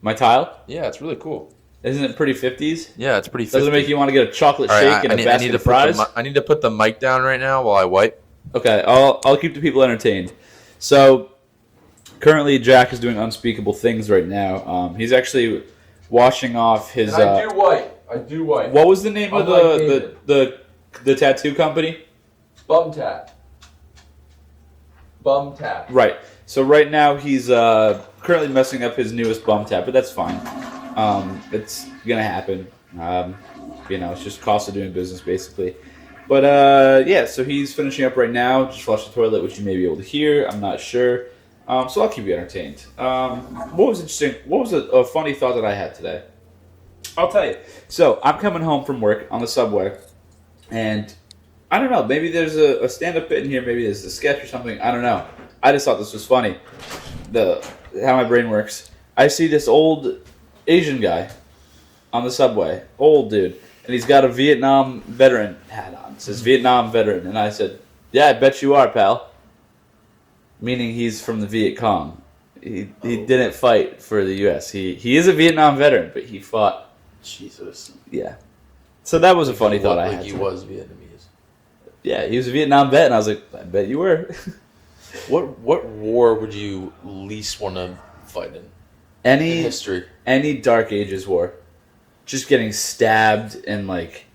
My tile, Yeah, it's really cool. isn't it pretty 50s? Yeah, it's pretty. Doesn't it make you want to get a chocolate All shake right, and a basket of to fries? I need to put the mic down right now while I wipe. Okay, I'll keep the people entertained. So currently, Jack is doing unspeakable things right now. He's actually washing off his. wipe. I do wipe. What was the name of the tattoo company? Bum tap. Bum tap. Right. So right now he's currently messing up his newest bum tap, but that's fine. It's gonna happen. It's just cost of doing business, basically. But yeah, so he's finishing up right now. Just flushed the toilet, which you may be able to hear. I'm not sure. So I'll keep you entertained. What was interesting? What was a funny thought that I had today? I'll tell you. So I'm coming home from work on the subway, and I don't know. Maybe there's a stand-up bit in here. Maybe there's a sketch or something. I don't know. I just thought this was funny. How my brain works. I see this old Asian guy on the subway, old dude, and he's got a Vietnam veteran hat on. It says Vietnam veteran, and I said, "Yeah, I bet you are, pal." Meaning he's from the Viet Cong. He didn't fight for the U.S. He is a Vietnam veteran, but he fought. Jesus. Yeah. So that was a funny thought I had. He today. was Vietnamese. Yeah, he was a Vietnam vet, and I was like, I bet you were. What war would you least want to fight in history? Any Dark Ages war. Just getting stabbed and like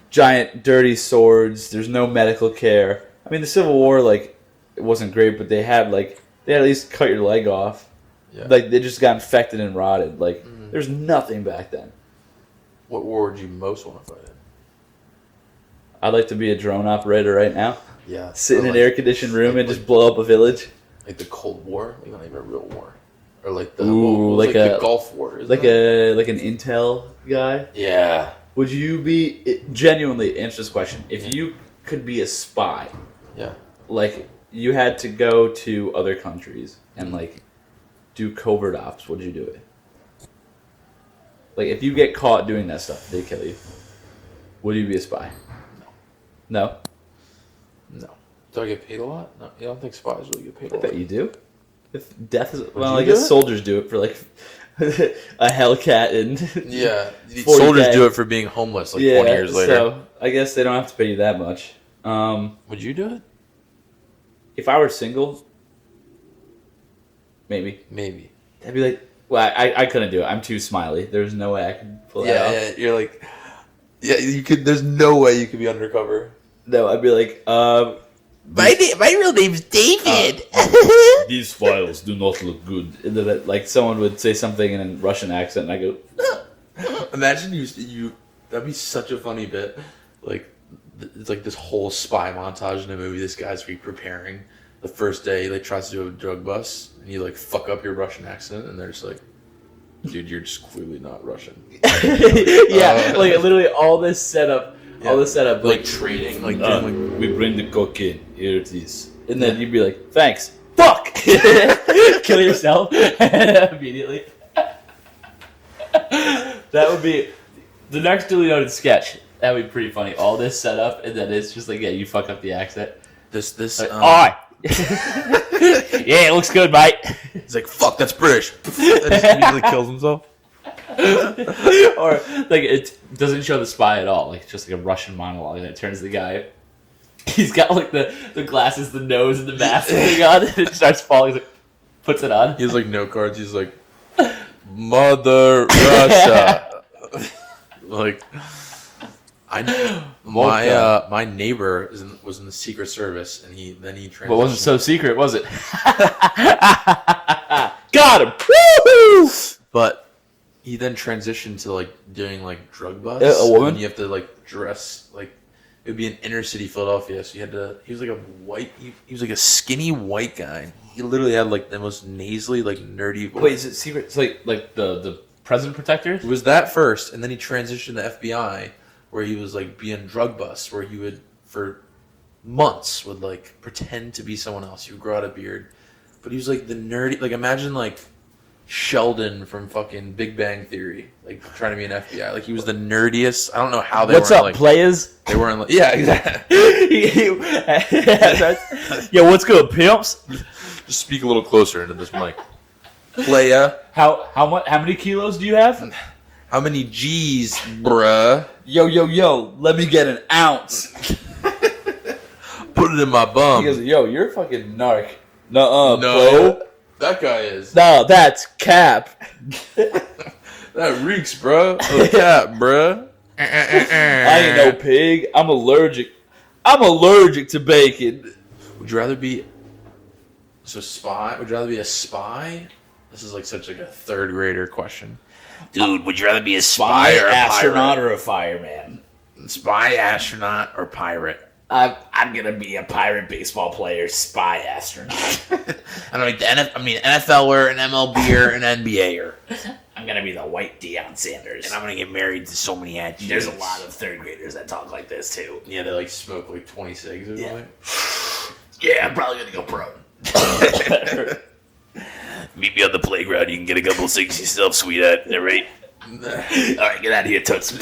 giant dirty swords. There's no medical care. I mean, the Civil War, like, it wasn't great, but they had at least cut your leg off. Yeah. Like, they just got infected and rotted. Like, there's nothing back then. What war would you most want to fight in? I'd like to be a drone operator right now. Yeah. Sit in an air-conditioned room and just blow up a village. Like the Cold War? Like not even a real war. Or like the, the Gulf War. Like an intel guy. Yeah. Would you be, genuinely, answer this question, if you could be a spy, Yeah. like, you had to go to other countries and, like, do covert ops, would you do it? Like, if you get caught doing that stuff, they kill you. Would you be a spy? No? No. Do I get paid a lot? No. I don't think spies really get paid a I lot. bet you do. If death is... Well, you I guess do it? soldiers do it for, like, a Hellcat and... Yeah. 40K. Soldiers do it for being homeless 20 years later. So I guess they don't have to pay you that much. Would you do it? If I were single, maybe. Maybe. I'd be like, well, I couldn't do it. I'm too smiley. There's no way I could pull that off. Yeah. You're like, yeah, you could. There's no way you could be undercover. No, I'd be like, My real name's David. these files do not look good. And then, like, someone would say something in a Russian accent, and I go, Imagine you. That'd be such a funny bit. Like, it's like this whole spy montage in a movie. This guy's preparing. The first day, he tries to do a drug bust, and you fuck up your Russian accent, and they're just like, "Dude, you're just clearly not Russian." yeah, like literally all this setup, like trading, doing we bring the cocaine. Here it is, and then you'd be like, "Thanks, fuck, kill yourself immediately." That would be the next Duly Noted sketch. That would be pretty funny. All this setup, and then it's just like, yeah, you fuck up the accent. this. Like, alright. Yeah, it looks good, mate. He's like, "Fuck, that's British." And just immediately kills himself. Or like it doesn't show the spy at all. Like it's just like a Russian monologue, and it turns to the guy. He's got like the glasses, the nose, and the mask thing on, and it starts falling. He's like, puts it on. He has note cards. He's like, "Mother Russia." My neighbor was in the Secret Service, and he transitioned. But it wasn't so secret, was it? Got him! Woo! But he then transitioned to doing drug busts. A woman? And you have to dress it would be in inner city Philadelphia. So you had to. He was like a white. He was like a skinny white guy. He literally had the most nasally nerdy voice. Wait, is it secret? It's like the president protector? It was that first, and then he transitioned to FBI, where he was being drug busts, where he would for months would pretend to be someone else. He would grow out a beard, but he was the nerdy. Imagine Sheldon from fucking Big Bang Theory, like trying to be an FBI. Like he was the nerdiest. I don't know how they. What's weren't, up, like, players? They weren't. Like, yeah, exactly. Yo, what's good, pimps? Just speak a little closer into this mic. Playa. How many kilos do you have? How many G's, bruh? Yo, let me get an ounce. Put it in my bum. He goes, yo, you're a fucking narc. Nuh-uh, No, player. that guy is. No, that's cap. That reeks, bro. Oh, cat, bruh. I ain't no pig. I'm allergic to bacon. Would you rather be spy? Would you rather be a spy? This is like such like a third grader question. Dude, would you rather be a spy or a astronaut pirate? or a fireman? Spy, astronaut, or pirate? I'm gonna be a pirate baseball player, spy astronaut. I don't know, NFLer, an MLBer, an NBAer. I'm gonna be the white Deion Sanders. And I'm gonna get married to so many athletes. There's a lot of third graders that talk like this too. Yeah, they like smoke like 20 cigs or something. Yeah, I'm probably gonna go pro. Meet me on the playground. You can get a couple of cigs yourself, sweetheart. All right? All right, get out of here, Toots.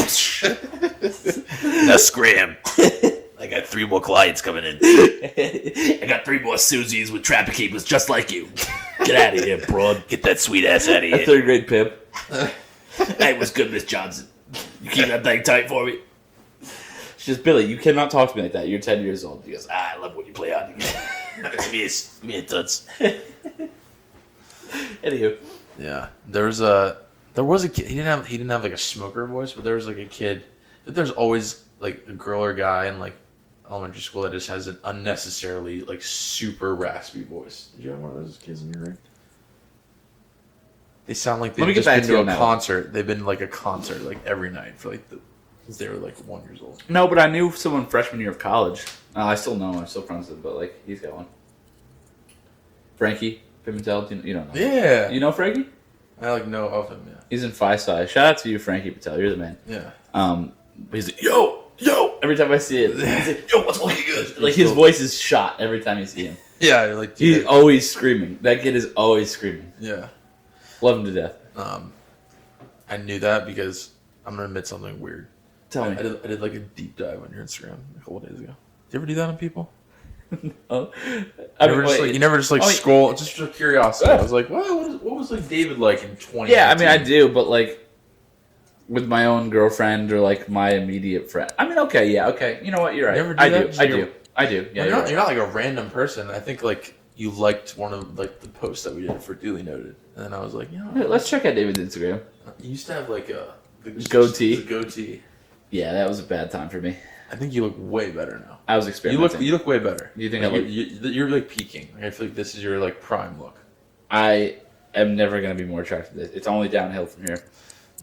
Now scram. I got 3 more clients coming in. I got 3 more Susies with trapper keepers just like you. Get out of here, broad. Get that sweet ass out of A here. third grade pimp. Hey, what's good, Miss Johnson? You keep that thing tight for me? She goes, Billy, you cannot talk to me like that. You're 10 years old. He goes, I love when you play out together. Me a Toots. Anywho. Yeah, there was a kid. He didn't have like a smoker voice, but there was like a kid. There's always like a girl or guy in like elementary school that just has an unnecessarily like super raspy voice. Did you have one of those kids in your ring? They sound like Let me they've get just back been to to you a on that concert. They've been like a concert like every night for like since they were like 1 year old. No, but I knew someone freshman year of college. I still know him. I'm still friends with him, but like he's got one. Frankie Pimentel, you don't know. Yeah, You know Frankie? I like know of him. Yeah, He's in Phi Psi. Shout out to you, Frankie Patel. You're the man. yeah. But he's like, yo. Every time I see it, he's like, yo, what's looking good? Like his voice is shot every time you see him. Yeah, you're like He's always screaming. That kid is always screaming. yeah. Love him to death. I knew that because I'm gonna admit something weird. Tell I me. did like a deep dive on your Instagram a couple days ago. Did you ever do that on people? Oh, You never just scroll just for curiosity. I was like, what was like David like in 20? Yeah, I mean, I do, but like with my own girlfriend or like my immediate friend. I mean, okay, yeah, okay. You know what? You're right. You ever do I that? do. Just I your- do. I do. Yeah, you're, you're not, right. you're not like a random person. I think like you liked one of like the posts that we did for Duly Noted, and then I was like, Hey, let's check out David's Instagram. you used to have like a Goatee. the goatee. Yeah, that was a bad time for me. I think you look way better now. I was experimenting. You look way better. Do you think like, I look- you're like peaking. Like, I feel like this is your like prime look. I am never going to be more attracted to this. It's only downhill from here.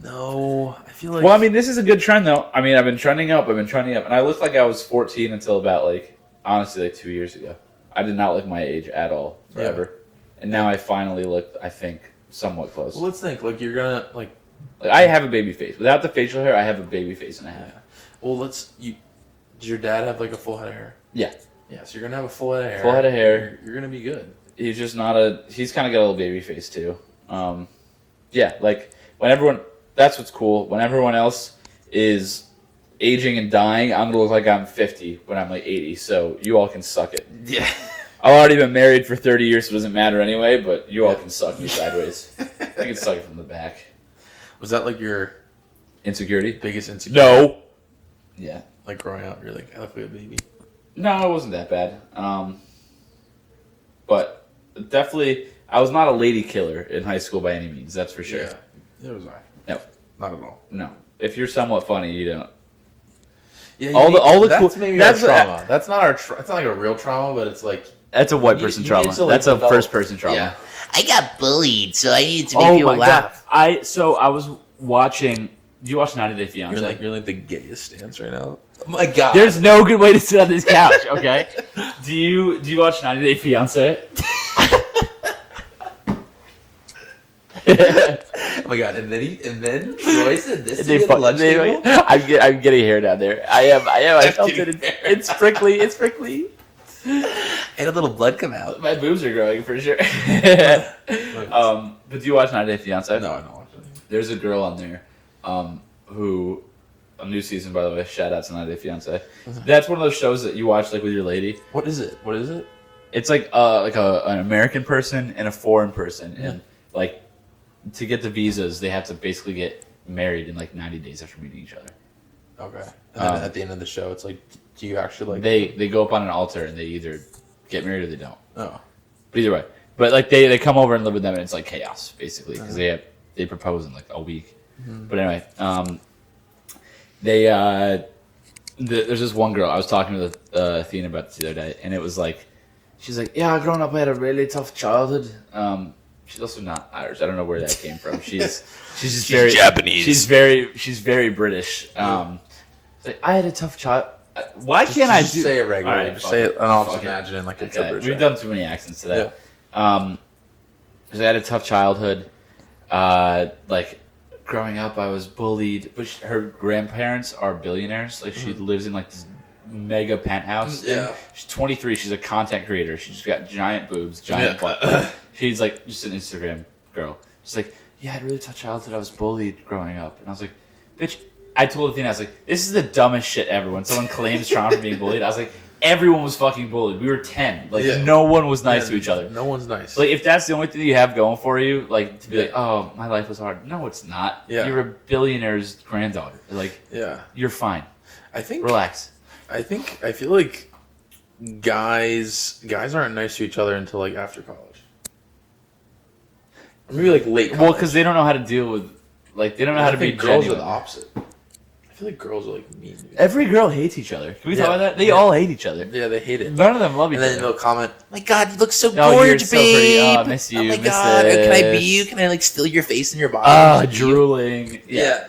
No, I feel like. Well, I mean, this is a good trend, though. I mean, I've been trending up. And I looked like I was 14 until about, like, honestly, like 2 years ago. I did not look my age at all, forever. Yeah. And now I finally look, I think, somewhat close. Well, let's think. Like, you're gonna, like... I have a baby face. Without the facial hair, I have a baby face and a half. Yeah. Well, does your dad have, like, a full head of hair? Yeah. Yeah, so you're gonna have a full head of hair. Full head of hair. You're gonna be good. He's just not he's kind of got a little baby face, too. Yeah, like, when everyone... That's what's cool. When everyone else is aging and dying, I'm gonna look like I'm 50 when I'm like 80. So you all can suck it. Yeah. I've already been married for 30 years, so it doesn't matter anyway. But you all can suck me sideways. I can suck it from the back. Was that like your Insecurity? biggest insecurity? No. Yeah. Like growing up, you're like, I look like a baby. No, it wasn't that bad. But definitely, I was not a lady killer in high school by any means. That's for sure. Yeah. It was I. No. Not at all. No. If you're somewhat funny, you don't. Yeah. All the that's cool- maybe that's our trauma. That's not our. It's not like a real trauma, but it's like. That's a white You- person you trauma. need to, like, That's a develop- first person trauma. Yeah. I got bullied, so I needed to Oh make people laugh. I was watching. Do you watch 90 Day Fiance? You're like the gayest stance right now. Oh my god. There's no good way to sit on this couch. Okay. do you watch 90 Day Fiance? Oh my god. And then Troy said this They at the fuck- lunch they- table. I'm getting hair down there. I am. I felt it. It's prickly. It's prickly. And a little blood come out. My boobs are growing for sure. But do you watch 90 Day Fiance? No, I don't watch it. There's a girl on there, who, a new season by the way. Shout out to 90 Day Fiance. That's one of those shows that you watch like with your lady. What is it? What is it? It's like an American person and a foreign person, and like to get the visas, they have to basically get married in like 90 days after meeting each other. Okay. And then at the end of the show, it's like, do you actually like? They go up on an altar and they either get married or they don't. Oh. But either way, but like they come over and live with them, and it's like chaos basically because they propose in like a week. But anyway, there's this one girl I was talking with Athena about this the other day, and it was like, she's like, yeah, growing up I had a really tough childhood. She's also not Irish. I don't know where that came from. She's just very Japanese. She's very British. Like, I had a tough child. Why can't I Just do? say it regularly. All right, Just fuck say it, it. and I'll just Fuck it. imagine like it's Okay, a British. we've done too many accents today. Yeah. Because I had a tough childhood. Like growing up, I was bullied. But her grandparents are billionaires. Like she lives in like this mega penthouse. Yeah. She's 23. She's a content creator. She's got giant boobs, giant butt. She's like just an Instagram girl. She's like, yeah, I had a really tough childhood. I was bullied growing up, and I was like, bitch. I told Athena, I was like, this is the dumbest shit ever. When someone claims trauma from being bullied, I was like, everyone was fucking bullied. We were 10. Like, no one was nice to each other. No one's nice. Like, if that's the only thing you have going for you, like, to be like, oh, my life was hard. No, it's not. Yeah. You're a billionaire's granddaughter. Like, yeah. you're fine. I think. Relax. I feel like guys aren't nice to each other until like after college. Or maybe like late college. Well, because they don't know how to deal with, like, they don't know how to be girls genuine. are the opposite. I feel like girls are like mean. Dude. Every girl hates each other. Can we talk Yeah. about that? They all hate each other. Yeah, they hate it. None of them love each And then other. they'll comment, "My God, you look so Oh, you're gorgeous, so pretty. babe. Oh, I miss you. Oh my Miss God, can I be this." you? Can I like steal your face and your body? Ah, drooling. Yeah.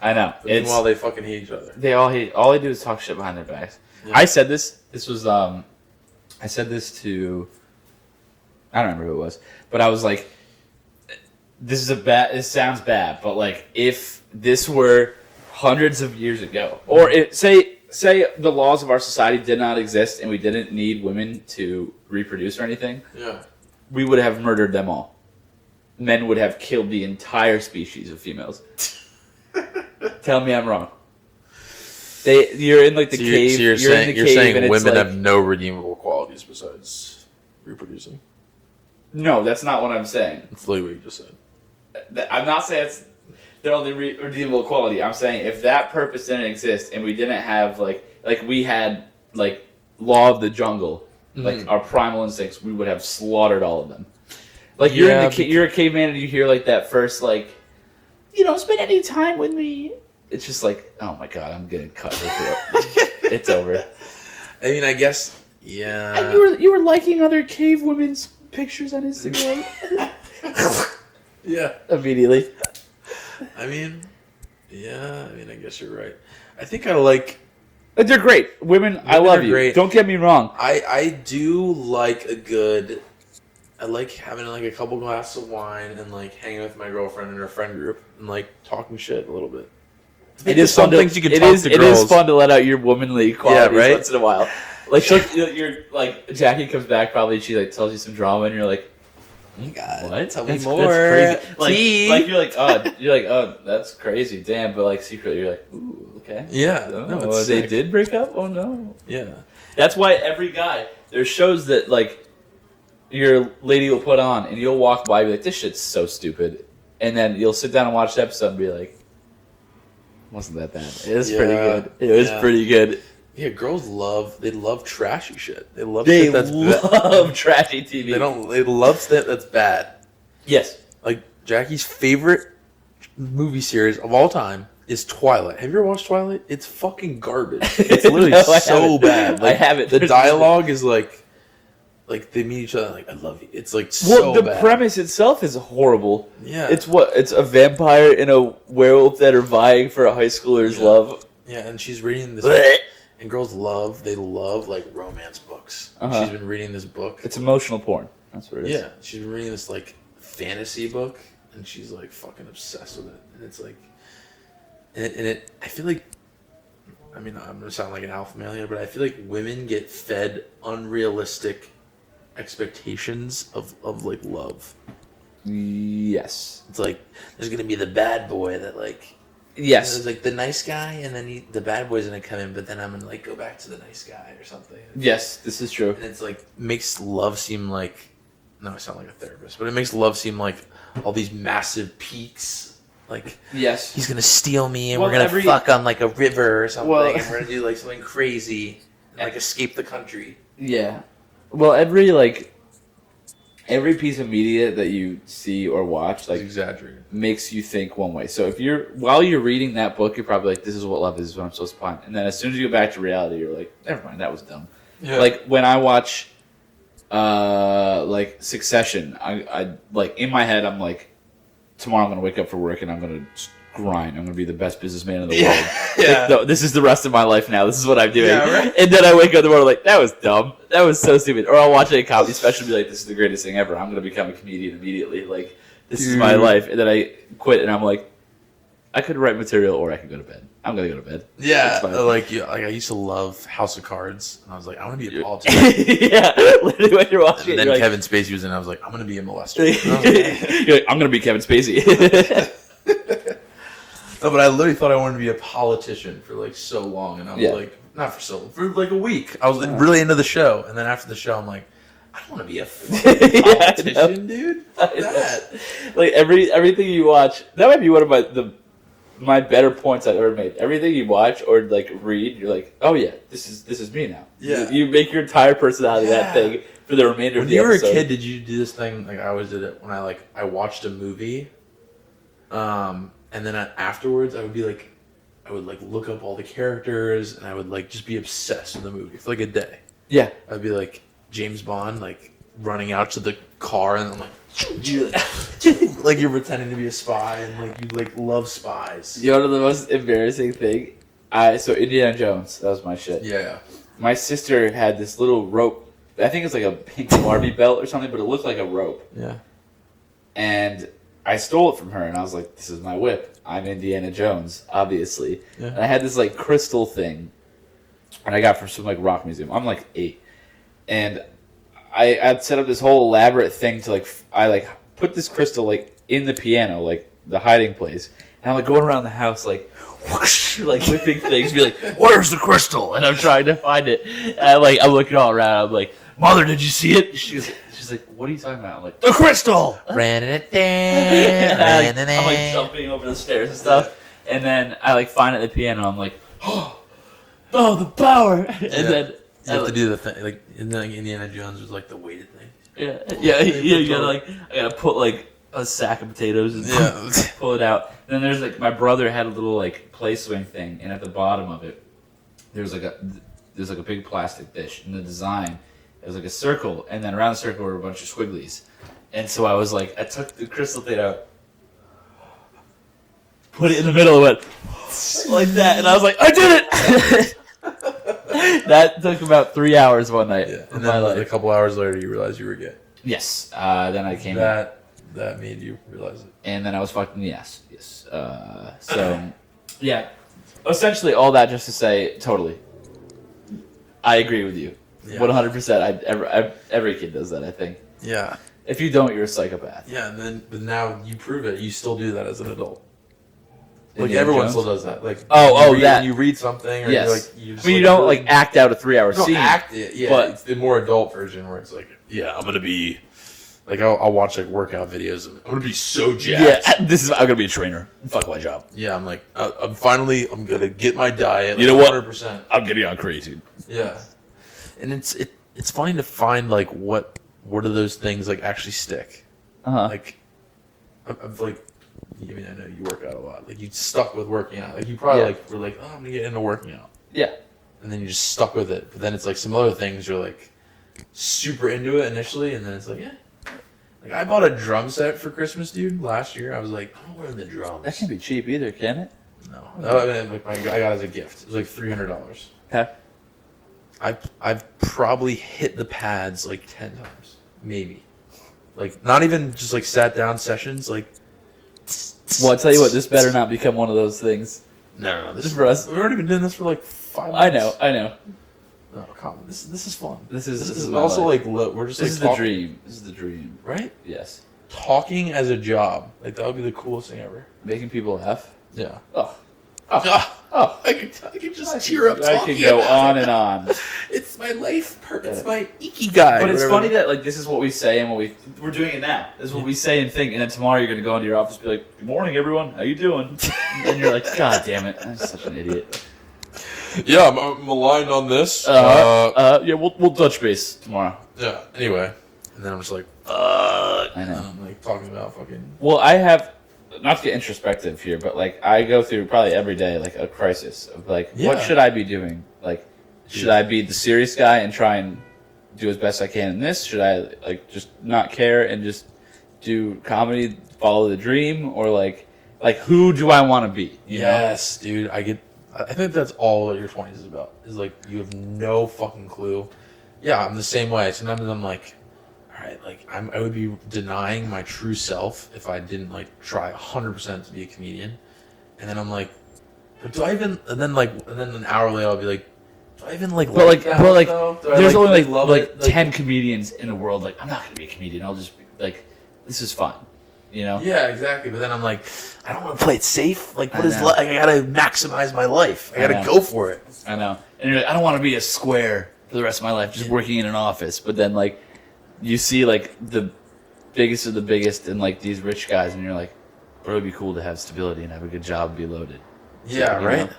I know. But meanwhile, they fucking hate each other. They all hate. All they do is talk shit behind their backs. Yeah. I said this. This was I said this to. I don't remember who it was, but I was like, "This is a bad. This sounds bad, but like, if this were hundreds of years ago, or say the laws of our society did not exist and we didn't need women to reproduce or anything, Yeah. we would have murdered them all. Men would have killed the entire species of females." Tell me I'm wrong. You're in like the cave. So you're in the you're cave saying and it's women like, have no redeemable qualities besides reproducing. No, that's not what I'm saying. That's literally what you just said. I'm not saying it's their only redeemable quality. I'm saying if that purpose didn't exist and we didn't have like we had like law of the jungle, like our primal instincts, we would have slaughtered all of them. Like you're in the you're a caveman and you hear like that first like, you don't spend any time with me. It's just like, oh my God, I'm getting cut. It's over. I mean, I guess, yeah. And you were liking other cave women's pictures on Instagram. Yeah. Immediately. I mean, yeah. I mean, I guess you're right. I think I like. They're great. Women, I love are you. great. Don't get me wrong. I do like a good. I like having like a couple glasses of wine and like hanging with my girlfriend in her friend group and like talking shit a little bit. It is some fun to, things you can it talk is, to It girls. is fun to let out your womanly qualities right? once in a while. Like you're like Jackie comes back probably and she like tells you some drama and you're like, Oh my God, what? tell me That's more. crazy. Like you're like oh that's crazy, damn. But like secretly you're like, ooh, okay. Yeah, Oh, no, it's they sick. did break up. Oh no. Yeah. That's why every guy there's shows that like your lady will put on and you'll walk by and be like, this shit's so stupid, and then you'll sit down and watch the episode and be like, wasn't that bad? It was pretty good. It was pretty good. Yeah, girls love trashy shit. They love They shit that's love trashy TV. they love shit that's bad. Yes. Like Jackie's favorite movie series of all time is Twilight. Have you ever watched Twilight? It's fucking garbage. It's literally No, I so haven't. bad. I haven't. The dialogue is like they meet each other like I love you. It's like so the bad. premise itself is horrible. Yeah. It's a vampire and a werewolf that are vying for a high schooler's love. Yeah, and she's reading this and girls love like romance books. Uh-huh. She's been reading this book. It's emotional porn. That's what it is. Yeah, she's been reading this like fantasy book, and she's like fucking obsessed with it. And it's like, and it I feel like, I mean, I'm gonna sound like an alpha male here, but I feel like women get fed unrealistic expectations of like love. Yes. It's like there's gonna be the bad boy that like. Yes. There's like the nice guy, and then the bad boy's gonna come in, but then I'm gonna like go back to the nice guy or something. Yes, this is true. And it's like makes love seem like, no, I sound like a therapist, but it makes love seem like all these massive peaks. Like Yes. he's gonna steal me, and Well, we're gonna every- fuck on like a river or something, Well- and we're gonna do like something crazy, and like escape the country. Yeah. Well, every piece of media that you see or watch, It's like, exaggerated. makes you think one way. So if while you're reading that book, you're probably like, this is what love is, this is what I'm supposed to find. And then as soon as you go back to reality, you're like, never mind, that was dumb. Yeah. Like when I watch, like Succession, I like in my head, I'm like, tomorrow I'm gonna wake up for work and I'm gonna grind. I'm gonna be the best businessman in the world. Yeah. Like, no, this is the rest of my life now. This is what I'm doing. Yeah, right. And then I wake up in the morning like, that was dumb. That was so stupid. Or I'll watch a comedy special and be like, this is the greatest thing ever. I'm gonna become a comedian immediately. Like, this is my Dude. life. And then I quit and I'm like, I could write material or I could go to bed. I'm gonna go to bed. Yeah, It's fine. like I used to love House of Cards, and I was like, I want to be a politician. Yeah, literally when you're watching And it, then you're like, Kevin Spacey was in. I was like, I'm gonna be a molester. And I was like, you're like, I'm gonna be Kevin Spacey. no, but I literally thought I wanted to be a politician for like so long, and I was Yeah. like, not for so long, for like a week. I was like, really into the show, and then after the show, I'm like, I don't want to be a fucking Yeah, I know. politician, dude. Fuck I know. that. Like everything you watch, that might be one of my better points I've ever made. Everything you watch or like read, you're like, oh yeah, this is me now. Yeah. You make your entire personality that Yeah. thing for the remainder When of the you were a episode. kid, did you do this thing? Like I always did it when I watched a movie, and then afterwards I would be like, I would like look up all the characters, and I would like just be obsessed with the movie for like a day. Yeah. I'd be like James Bond, like running out to the car, and I'm like, like you're pretending to be a spy, and like you like love spies. You know the most embarrassing thing? So Indiana Jones, that was my shit. Yeah. My sister had this little rope. I think it's like a pink Barbie belt or something, but it looked like a rope. Yeah. And I stole it from her, and I was like, this is my whip. I'm Indiana Jones, obviously. Yeah. And I had this like crystal thing, and I got from some like rock museum. I'm like 8, and I'd set up this whole elaborate thing to I put this crystal like in the piano, like the hiding place, and I'm like going around the house like whoosh, like whipping things, be like, "Where's the crystal?" And I'm trying to find it. And I'm looking all around. I'm like, "Mother, did you see it?" She's like, "What are you talking about?" I'm like, "The crystal." Ran it And I'm like down. jumping over the stairs and stuff, and then I like find it at the piano. I'm like, "Oh, the power!" And then You have to do the thing, like in the Indiana Jones was like the weighted thing. yeah. You gotta I gotta put like a sack of potatoes and Yeah. pull it out. And then there's like my brother had a little like play swing thing, and at the bottom of it, there's like a big plastic dish, and the design it was like a circle, and then around the circle were a bunch of squigglies. And so I was like, I took the crystal thing out, put it in the middle, and went like that, and I was like, I did it. That took about 3 hours one night. Yeah. Of And my then like, a life. couple hours later, you realized you were gay. Yes. Then I came in, That made you realize it. and then I was fucked in the ass. Yes. So, yeah. Essentially, all that just to say, totally. I agree with you. Yeah. 100%. Every kid does that, I think. Yeah. If you don't, you're a psychopath. Yeah, but now you prove it. You still do that as an adult. Like Indiana everyone Jones? still does that. Like that. when you read something, or Yes. you're like you just I mean, you like, don't like act out a 3-hour you don't scene. act it. Yeah, but- it's the more adult version where it's like, yeah, I'm gonna be like I'll watch like workout videos. And I'm gonna be so jacked. Yeah, I'm gonna be a trainer. Fuck my job. Yeah, I'm like I'm gonna get my diet. You know what? 100%. I'm getting on crazy. Yeah, and it's funny to find like what are those things like actually stick. Like I've like. I mean, I know you work out a lot. Like you stuck with working out. Like you probably like were like, oh, I'm gonna get into working out, Yeah. and then you just stuck with it. But then it's like some other things you're like super into it initially, and then it's like, yeah. Like I bought a drum set for Christmas, dude. Last year, I was like, I'm learning the drums. That can't be cheap either, can it? No, I mean, like I got it as a gift. It was like $300. Okay. I've probably hit the pads like 10 times, maybe. Like not even just like sat down sessions, like. Well, I tell you what, this better not become one of those things. No, this Just is for us. We've already been doing this for like 5 I months. know. No, come on. This is fun. This is This is my also life. like we're just This like is the talking, dream. This is the dream. right? Yes. talking as a job, like that would be the coolest thing ever. Making people laugh. Yeah. Oh, I could just cheer up I talking could go about on it. and on. It's my life. It's my ikigai. But it's whatever. funny that like this is what we say and we're doing it now. This is what we say and think, and then tomorrow you're gonna go into your office and be like, "Good morning, everyone. How you doing?" And you're like, "God damn it, I'm such an idiot." Yeah, I'm aligned on this. Yeah, we'll touch base tomorrow. Yeah. Anyway, and then I'm just like, I know. and I'm like talking about fucking. Well, I have, not to get introspective here, but like I go through probably every day like a crisis of like, Yeah. what should I be doing? Like, should I be the serious guy and try and do as best I can in this? Should I like just not care and just do comedy, follow the dream, or like who do I want to be? You know? Yes, dude. I think that's all that your 20s is about. Is like you have no fucking clue. Yeah, I'm the same way. Sometimes I'm like, all right, like I would be denying my true self if I didn't like try 100% to be a comedian. And then I'm like, but do I even? And then an hour later I'll be like, do I even like? But there's only love like it? 10 comedians in the world. Like, I'm not gonna be a comedian. I'll just be like, this is fun. You know? Yeah, exactly. But then I'm like, I don't want to play it safe. Like, what I is know. like? I gotta maximize my life. I I gotta know. go for it. I know. And you're like, I don't want to be a square for the rest of my life, just working in an office. But then like, you see like the biggest of the biggest and like these rich guys, and you're like, bro, it'd be cool to have stability and have a good job, and be loaded. Yeah, you right. know?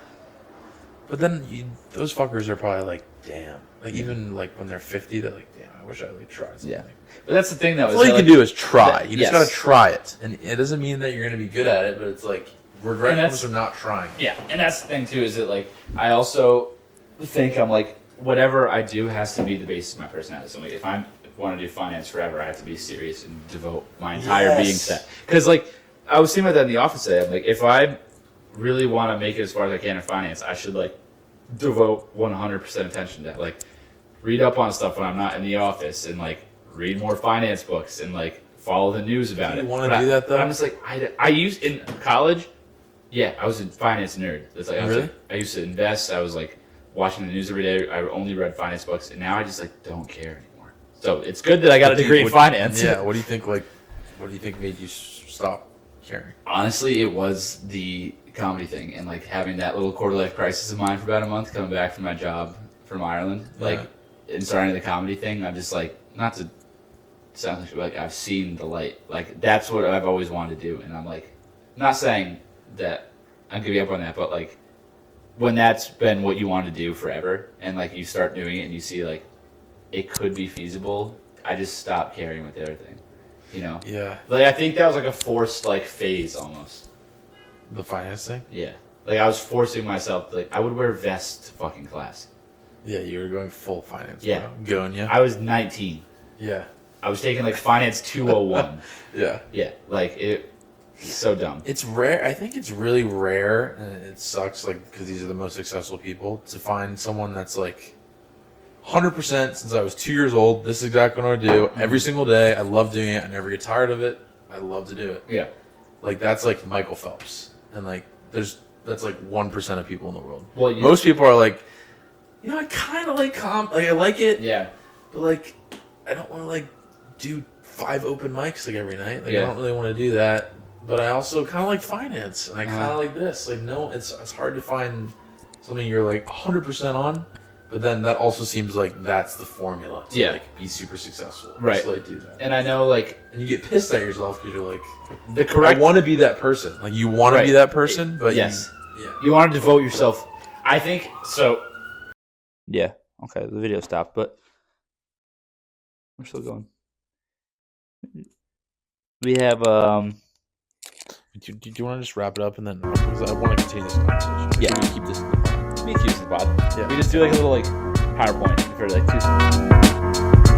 But then those fuckers are probably like, damn. Like even like when they're 50, they're like, damn. I wish I like tried something. Yeah. But that's the thing though. All you can do is try. that- You just yes. gotta try it, and it doesn't mean that you're gonna be good at it. But it's like regret And that's- comes from not trying. Yeah, and that's the thing too, is that like I also think I'm like whatever I do has to be the basis of my personality. So like if I want to do finance forever, I have to be serious and devote my entire Yes. being to that. Because like I was thinking about that in the office today. I'm like, if I really want to make it as far as I can in finance, I should like devote 100% attention to that. Like read up on stuff when I'm not in the office and like read more finance books and like follow the news about Do it. you wanna But do that, though? I'm just like I used in college. Yeah, I was a finance nerd. It's like Really? I used to invest. I was like watching the news every day. I only read finance books, and now I just like don't care anymore. So it's good that I got a degree in finance. Yeah. What do you think? Like, what do you think made you stop caring? Honestly, it was the comedy thing and like having that little quarter life crisis of mine for about a month, coming back from my job from Ireland, like and starting the comedy thing. I'm just like, not to sound like I've seen the light. Like that's what I've always wanted to do, and I'm like, not saying that I'm giving up on that, but like when that's been what you want to do forever, and like you start doing it and you see like it could be feasible, I just stopped caring with everything. You know? Yeah. Like I think that was like a forced like phase almost. The finance thing. Yeah. Like I was forcing myself. Like I would wear vests to fucking class. Yeah, you were going full finance. Yeah. Bro. Going yeah. I was 19. Yeah. I was taking like finance 201. Yeah. Yeah. Like it's so dumb. It's rare. I think it's really rare, and it sucks. Like because these are the most successful people to find someone that's like 100% since I was 2 years old. This is exactly what I do every single day. I love doing it. I never get tired of it. I love to do it. Yeah. Like that's like Michael Phelps, and like that's like 1% of people in the world. Well, Most people are like, you know, I kind of like like I like it, Yeah. but like I don't want to like do 5 open mics like every night. Like Yeah. I don't really want to do that. But I also kind of like finance, and I kind of Uh-huh. like this. Like no, it's hard to find something you're like 100% on. But then that also seems like that's the formula to Yeah. like be super successful. Right. Just like do that. And I know like And you get pissed at yourself because you're like, the correct. I want to be that person. Like you want to be Right. that person, but Yes. yeah. You want to devote yourself. I think so. Yeah. Okay. The video stopped, but we're still going. We have Do you want to just wrap it up and then because I want to continue this conversation? Yeah. Can we keep this? me and Q's in the pod. Yeah. We just do like a little like PowerPoint for like 2 seconds.